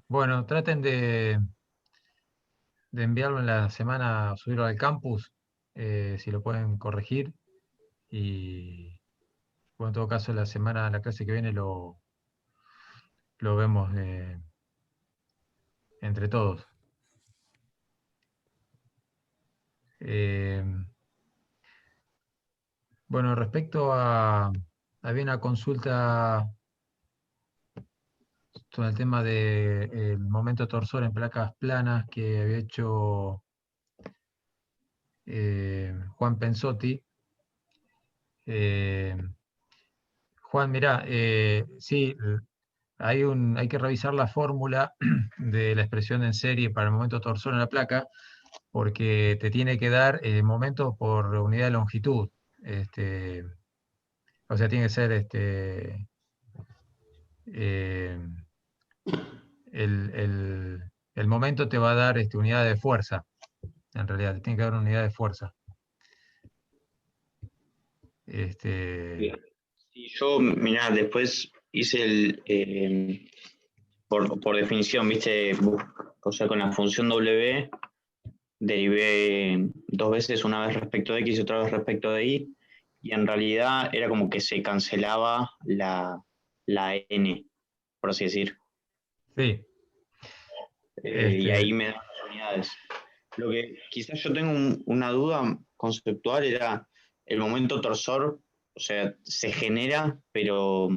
Bueno, traten de enviarlo en la semana, subirlo al campus, si lo pueden corregir. Y bueno, en todo caso, la clase que viene lo vemos entre todos. Eh, bueno, respecto había una consulta sobre el tema del momento torsor en placas planas que había hecho Juan Pensotti. Juan, mirá, sí, hay que revisar la fórmula de la expresión en serie para el momento torsor en la placa, porque te tiene que dar momento por unidad de longitud. Este, o sea, tiene que ser eh, el momento te va a dar unidad de fuerza. En realidad, te tiene que dar una unidad de fuerza. Y yo, mirá, después hice por definición, viste, o sea, con la función W derivé dos veces, una vez respecto de X y otra vez respecto de Y, y en realidad era como que se cancelaba la N, por así decir. Sí. Y ahí me dan las unidades. Lo que quizás yo tengo una duda conceptual era el momento torsor, o sea, se genera, pero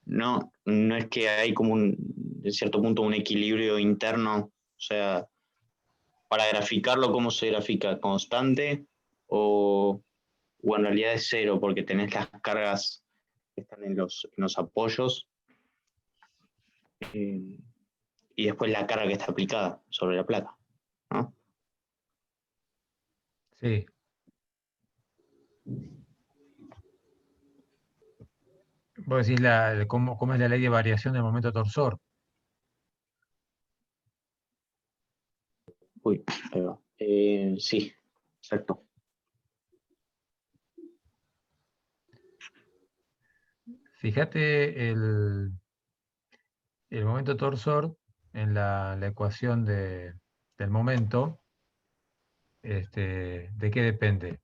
no es que hay como en cierto punto un equilibrio interno, o sea, para graficarlo, ¿cómo se grafica? ¿Constante o en realidad es cero porque tenés las cargas que están en los apoyos y después la carga que está aplicada sobre la placa, ¿no? Sí. Vos decís cómo es la ley de variación del momento torsor. Uy, ahí va. Sí, exacto. Fíjate el momento torsor en la ecuación del momento, ¿de qué depende?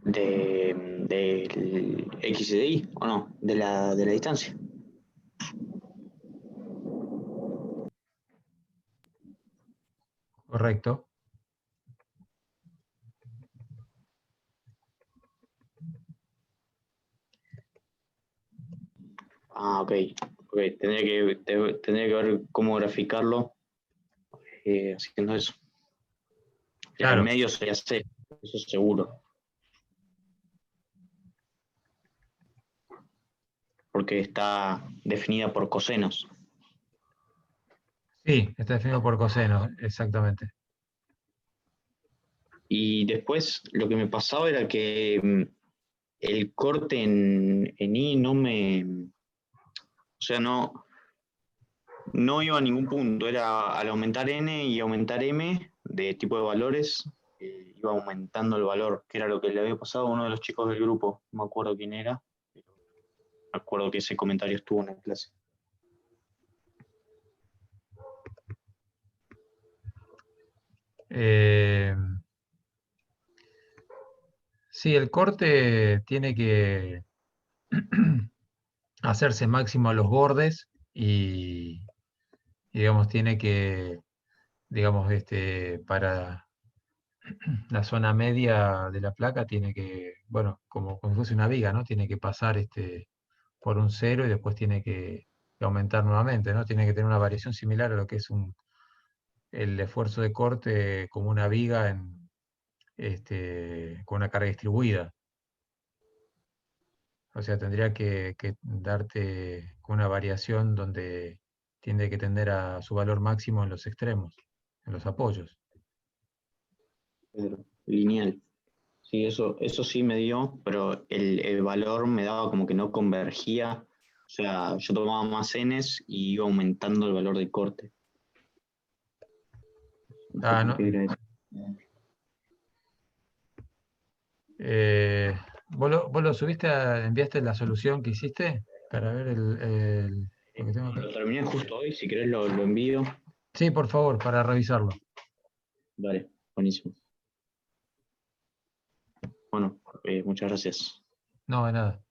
Del X de Y, ¿o no? De la distancia. Correcto. Ah, ok. Tendría que ver cómo graficarlo haciendo eso. Claro. El medio sería C, eso seguro. Porque está definida por cosenos. Sí, está definido por cosenos, exactamente. Y después lo que me pasaba era que el corte en Y no me... O sea, no iba a ningún punto. Era al aumentar N y aumentar M de tipo de valores, iba aumentando el valor, que era lo que le había pasado a uno de los chicos del grupo. No me acuerdo quién era, pero me acuerdo que ese comentario estuvo en la clase. Sí, el corte tiene que hacerse máximo a los bordes y digamos, tiene que, digamos, para la zona media de la placa tiene que, bueno, como si fuese una viga, ¿no? Tiene que pasar por un cero y después tiene que aumentar nuevamente, ¿no? Tiene que tener una variación similar a lo que es el esfuerzo de corte como una viga con una carga distribuida. O sea, tendría que darte una variación donde tiende que tender a su valor máximo en los extremos, en los apoyos. Lineal. Sí, eso sí me dio, pero el valor me daba como que no convergía. O sea, yo tomaba más Ns y iba aumentando el valor de corte. Ah, no. ¿Vos lo subiste, enviaste la solución que hiciste para ver lo que tengo acá? Lo terminé justo hoy, si querés lo envío. Sí, por favor, para revisarlo. Dale, buenísimo. Bueno, muchas gracias. No, de nada.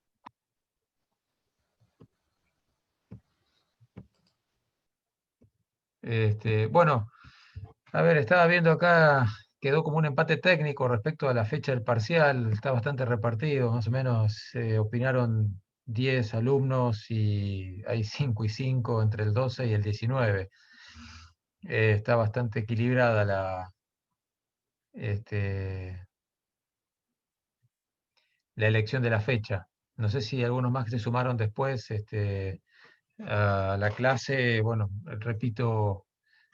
Bueno, a ver, estaba viendo acá, quedó como un empate técnico respecto a la fecha del parcial, está bastante repartido, más o menos opinaron 10 alumnos y hay 5 y 5 entre el 12 y el 19. Está bastante equilibrada la elección de la fecha. No sé si algunos más que se sumaron después a la clase. Bueno, repito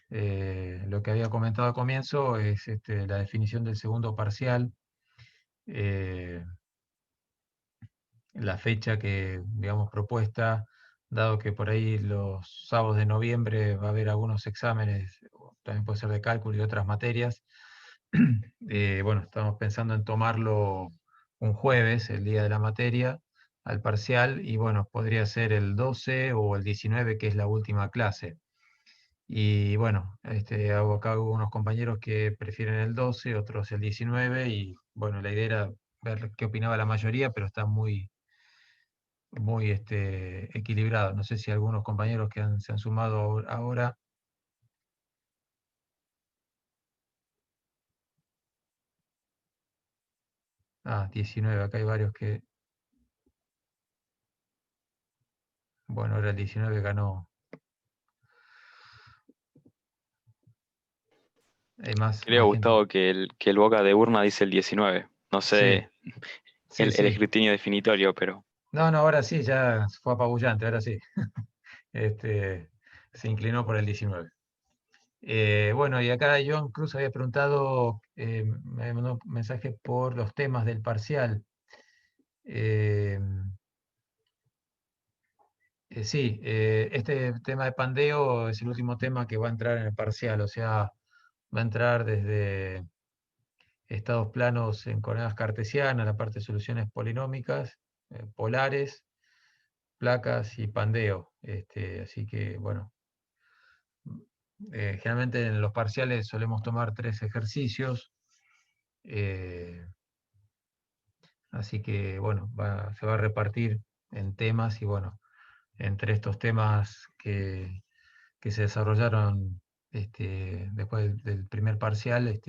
lo que había comentado al comienzo, es la definición del segundo parcial, la fecha que, digamos, propuesta, dado que por ahí los sábados de noviembre va a haber algunos exámenes, también puede ser de cálculo y otras materias. Bueno, estamos pensando en tomarlo un jueves, el día de la materia, al parcial, y bueno, podría ser el 12 o el 19, que es la última clase. Y bueno, hago acá unos compañeros que prefieren el 12, otros el 19, y bueno, la idea era ver qué opinaba la mayoría, pero está muy equilibrado. No sé si algunos compañeros que se han sumado ahora. Ah, 19, acá hay varios que... Bueno, ahora el 19 ganó. Hay más Creo, gente. Gustavo, que el Boca de Urna dice el 19. No Sí, sé sí, el sí. escrutinio definitorio, pero No, ahora sí, ya fue apabullante, ahora sí. Se inclinó por el 19. Bueno, y acá John Cruz había preguntado, me mandó un mensaje por los temas del parcial. Sí, este tema de pandeo es el último tema que va a entrar en el parcial, o sea, va a entrar desde estados planos en coordenadas cartesianas, la parte de soluciones polinómicas, polares, placas y pandeo. Así que, bueno, generalmente en los parciales solemos tomar 3 ejercicios, así que, bueno, se va a repartir en temas y, bueno, entre estos temas que se desarrollaron después del primer parcial,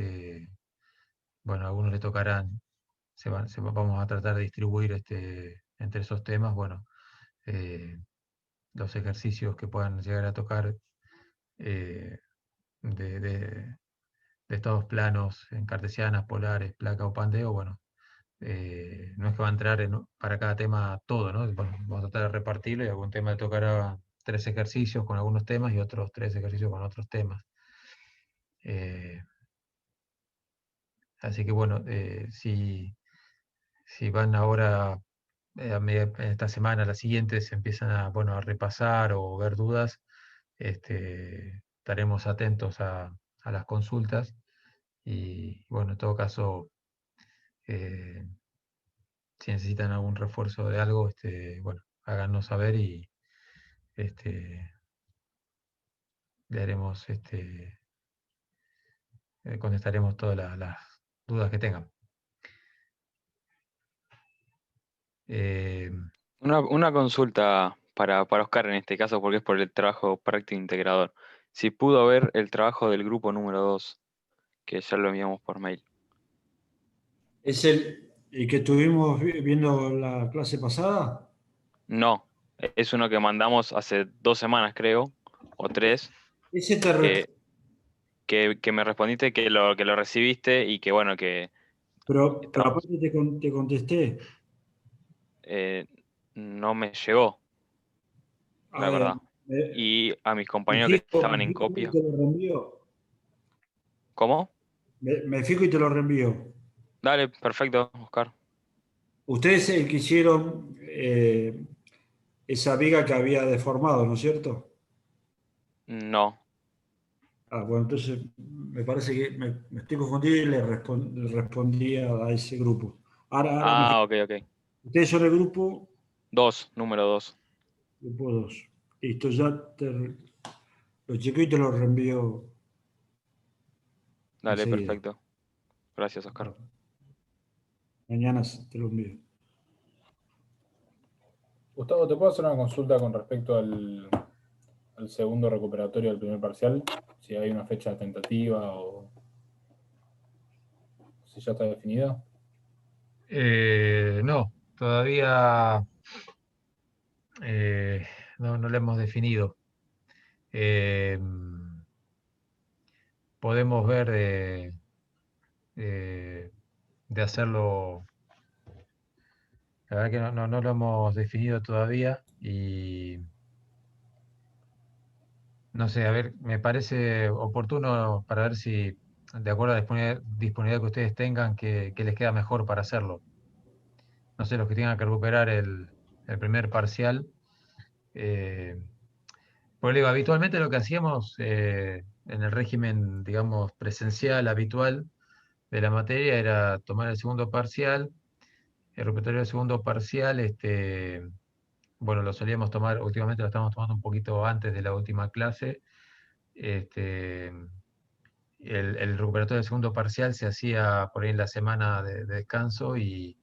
bueno, a algunos le tocarán, vamos a tratar de distribuir entre esos temas, bueno, los ejercicios que puedan llegar a tocar eh, de estados planos en cartesianas, polares, placa o pandeo, bueno, no es que va a entrar para cada tema todo, ¿no? Bueno, vamos a tratar de repartirlo y algún tema le tocará 3 ejercicios con algunos temas y otros 3 ejercicios con otros temas. Así que bueno, si van ahora en esta semana, la siguiente, se empiezan a repasar o ver dudas, estaremos atentos a las consultas y bueno, en todo caso, si necesitan algún refuerzo de algo, bueno, háganos saber y le haremos, contestaremos todas las dudas que tengan. Una consulta para Oscar en este caso, porque es por el trabajo práctico integrador. Si pudo ver el trabajo del grupo número 2, que ya lo enviamos por mail. ¿Es el que estuvimos viendo la clase pasada? No, es uno que mandamos hace 2 semanas, creo, o 3, Ese te que me respondiste que lo recibiste y que bueno, que pero estamos, aparte te contesté. no me llegó, A la ver, verdad. Y a mis me compañeros que fijo, estaban me en fijo y copia. te lo reenvío. ¿Cómo? Me fijo y te lo reenvío. Dale, perfecto, Oscar. Ustedes el que hicieron esa viga que había deformado, ¿no es cierto? No. Bueno, entonces me parece que me estoy confundido y le respondí a ese grupo. Ahora me fijo. Ah, ok, ok. Ustedes son el grupo 2, número 2. Grupo 2. Listo, ya lo chequeo y te lo reenvío Dale, enseguida. perfecto. Gracias, Oscar. Mañana te lo envío. Gustavo, ¿te puedo hacer una consulta con respecto al segundo recuperatorio del primer parcial? Si hay una fecha tentativa o si ya está definida. No, todavía no lo hemos definido. Podemos ver de hacerlo. La verdad que no lo hemos definido todavía y no sé, a ver, me parece oportuno para ver si, de acuerdo a la disponibilidad que ustedes tengan, que les queda mejor para hacerlo. No sé, los que tengan que recuperar el primer parcial. Porque digo, habitualmente lo que hacíamos en el régimen, digamos, presencial habitual de la materia era tomar el segundo parcial, el repertorio del segundo parcial, bueno, lo solíamos tomar, últimamente lo estamos tomando un poquito antes de la última clase. El recuperatorio del segundo parcial se hacía por ahí en la semana de descanso y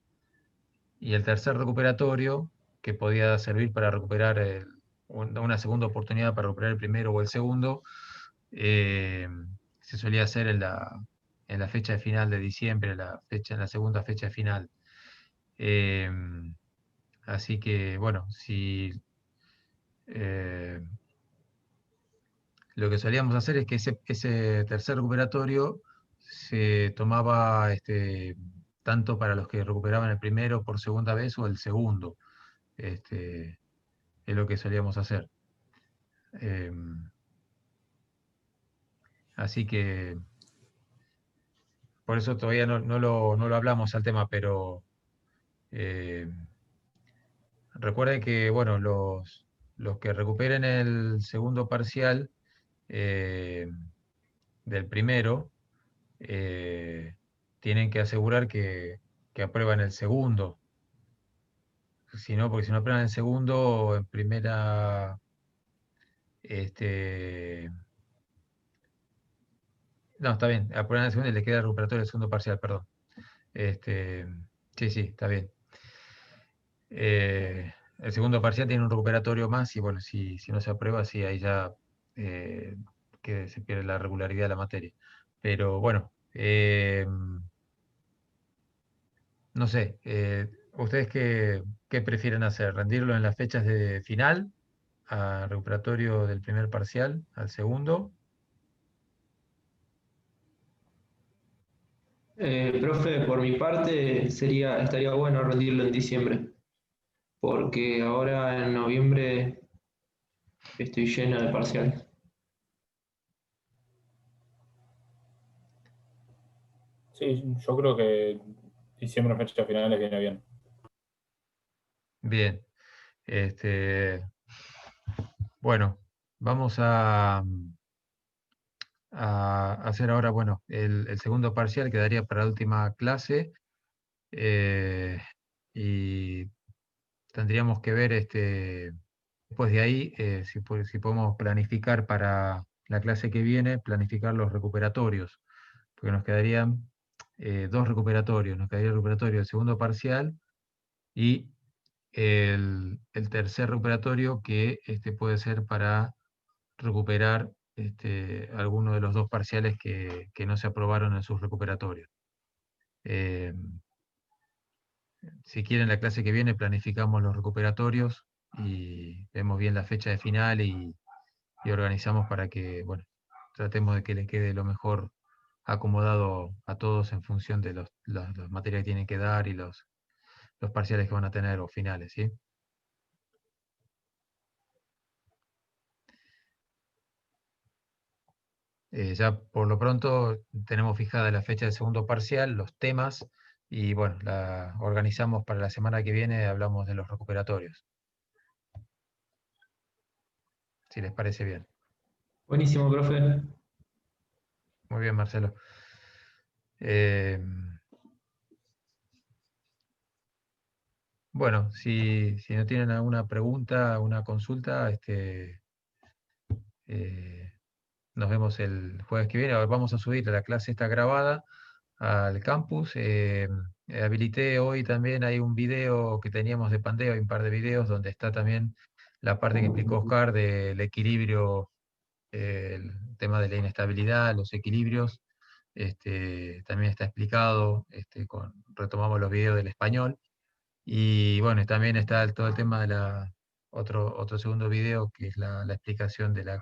el tercer recuperatorio, que podía servir para recuperar una segunda oportunidad para recuperar el primero o el segundo, se solía hacer en la fecha de final de diciembre, en la segunda fecha final. Así que, bueno, si lo que solíamos hacer es que ese tercer recuperatorio se tomaba tanto para los que recuperaban el primero por segunda vez o el segundo. Es lo que solíamos hacer. Así que por eso todavía no lo hablamos al tema, pero Recuerden que, bueno, los que recuperen el segundo parcial del primero, tienen que asegurar que aprueban el segundo. Si no, porque si no aprueban el segundo, en primera, no, está bien, aprueban el segundo y le queda el recuperatorio del segundo parcial, perdón. Sí, está bien. El segundo parcial tiene un recuperatorio más y bueno, si no se aprueba, sí, ahí ya que se pierde la regularidad de la materia. Pero bueno, no sé, ¿ustedes qué prefieren hacer? ¿Rendirlo en las fechas de final, al recuperatorio del primer parcial, al segundo? Profe, por mi parte estaría bueno rendirlo en diciembre, porque ahora en noviembre estoy lleno de parciales. Sí, yo creo que diciembre en fechas finales viene bien. Bien. Bueno, vamos a hacer ahora, bueno, el segundo parcial quedaría para la última clase. Y tendríamos que ver después de ahí si podemos planificar para la clase que viene, planificar los recuperatorios, porque nos quedarían dos recuperatorios, nos quedaría el recuperatorio del segundo parcial y el tercer recuperatorio que puede ser para recuperar alguno de los dos parciales que no se aprobaron en sus recuperatorios. Si quieren, la clase que viene planificamos los recuperatorios y vemos bien la fecha de final y organizamos para que, bueno, tratemos de que les quede lo mejor acomodado a todos en función de las materias que tienen que dar y los parciales que van a tener o finales, ¿sí? Ya por lo pronto tenemos fijada la fecha del segundo parcial, los temas, y bueno, la organizamos para la semana que viene, hablamos de los recuperatorios. Si les parece bien. Buenísimo, profe. Muy bien, Marcelo. Bueno, si no tienen alguna pregunta, alguna consulta, nos vemos el jueves que viene. Ahora vamos a subir la clase esta grabada al campus. Habilité hoy también, hay un video que teníamos de Pandeo, hay un par de videos donde está también la parte que explicó Oscar del equilibrio, el tema de la inestabilidad, los equilibrios. También está explicado, retomamos los videos del español. Y bueno, también está todo el tema de otro segundo video, que es la explicación de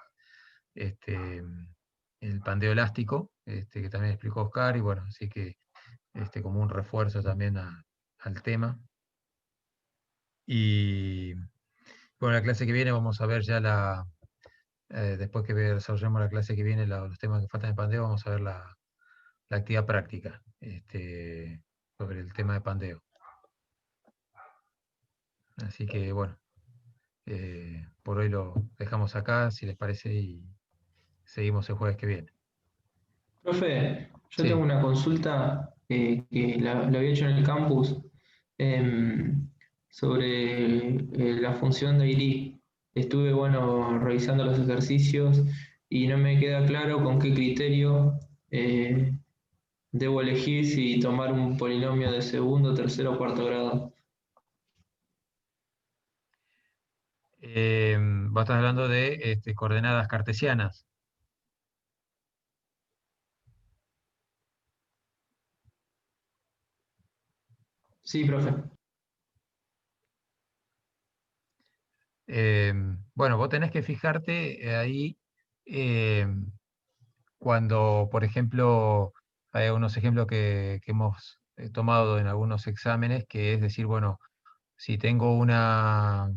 el pandeo elástico, que también explicó Oscar, y bueno, así que como un refuerzo también al tema. Y bueno, la clase que viene vamos a ver ya después que desarrollemos la clase que viene, los temas que faltan de pandeo, vamos a ver la actividad práctica sobre el tema de pandeo. Así que bueno, por hoy lo dejamos acá, si les parece, y seguimos el jueves que viene. Profe, yo Sí. tengo una consulta que la había hecho en el campus sobre la función de IRI. Estuve, bueno, revisando los ejercicios y no me queda claro con qué criterio debo elegir si tomar un polinomio de segundo, tercero o cuarto grado. Vos estás hablando de coordenadas cartesianas. Sí, profe. Bueno, vos tenés que fijarte ahí cuando, por ejemplo, hay unos ejemplos que hemos tomado en algunos exámenes, que es decir, bueno, si tengo una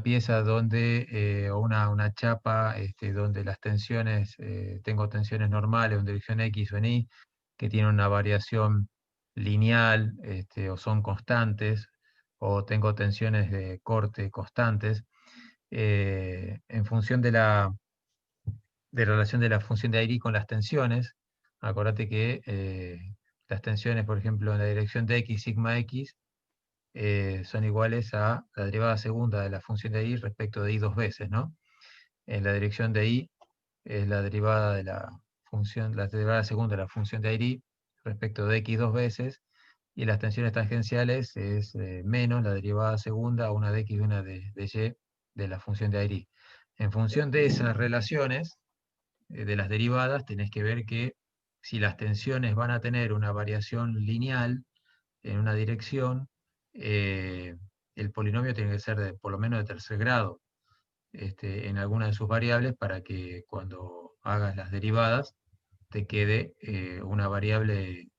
pieza donde, o una chapa donde las tensiones, tengo tensiones normales en dirección X o en Y, que tiene una variación lineal, o son constantes, o tengo tensiones de corte constantes, en función de la relación de la función de Airy con las tensiones. Acordate que las tensiones, por ejemplo, en la dirección de x, sigma x, son iguales a la derivada segunda de la función de y respecto de y dos veces, ¿no? En la dirección de y es la derivada de la función, la derivada segunda de la función de y respecto de x dos veces, y las tensiones tangenciales es menos la derivada segunda, una de x y una de y de la función de y. En función de esas relaciones, de las derivadas, tenés que ver que si las tensiones van a tener una variación lineal en una dirección, el polinomio tiene que ser por lo menos de tercer grado en alguna de sus variables, para que cuando hagas las derivadas te quede una variable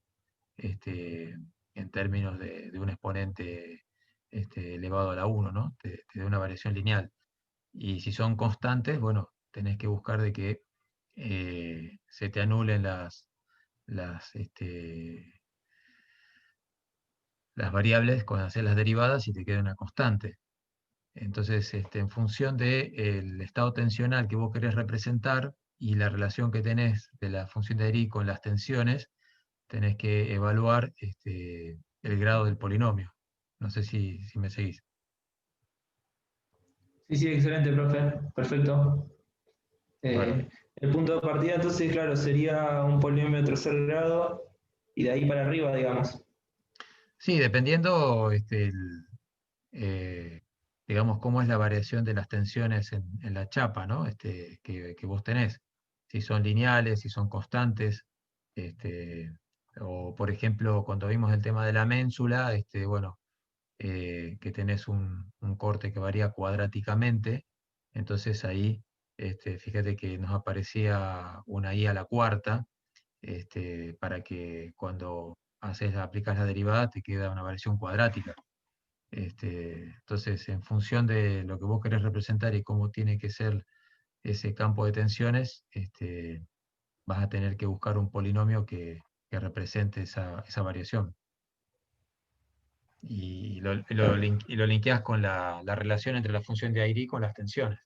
en términos de un exponente elevado a la 1, ¿no? Te dé una variación lineal. Y si son constantes, bueno, tenés que buscar de que se te anulen las, las variables cuando haces las derivadas y te queda una constante. Entonces, en función del estado tensional que vos querés representar y la relación que tenés de la función de Airy con las tensiones, tenés que evaluar el grado del polinomio. No sé si me seguís. Sí, sí, excelente, profe. Perfecto. Bueno, El punto de partida, entonces, claro, sería un polinomio de tercer grado y de ahí para arriba, digamos. sí, dependiendo, digamos, cómo es la variación de las tensiones en la chapa, ¿no? Que vos tenés. Si son lineales, si son constantes, o por ejemplo, cuando vimos el tema de la ménsula, bueno, que tenés un corte que varía cuadráticamente, entonces ahí, fíjate que nos aparecía una i a la cuarta, para que cuando aplicas la derivada te queda una variación cuadrática. Entonces, en función de lo que vos querés representar y cómo tiene que ser ese campo de tensiones, vas a tener que buscar un polinomio que represente esa variación. Y lo linkeás con la relación entre la función de Airy con las tensiones.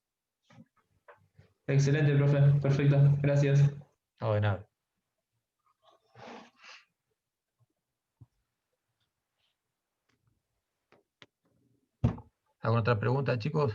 Excelente, profe. Perfecto. Gracias. No, de nada. ¿Alguna otra pregunta, chicos?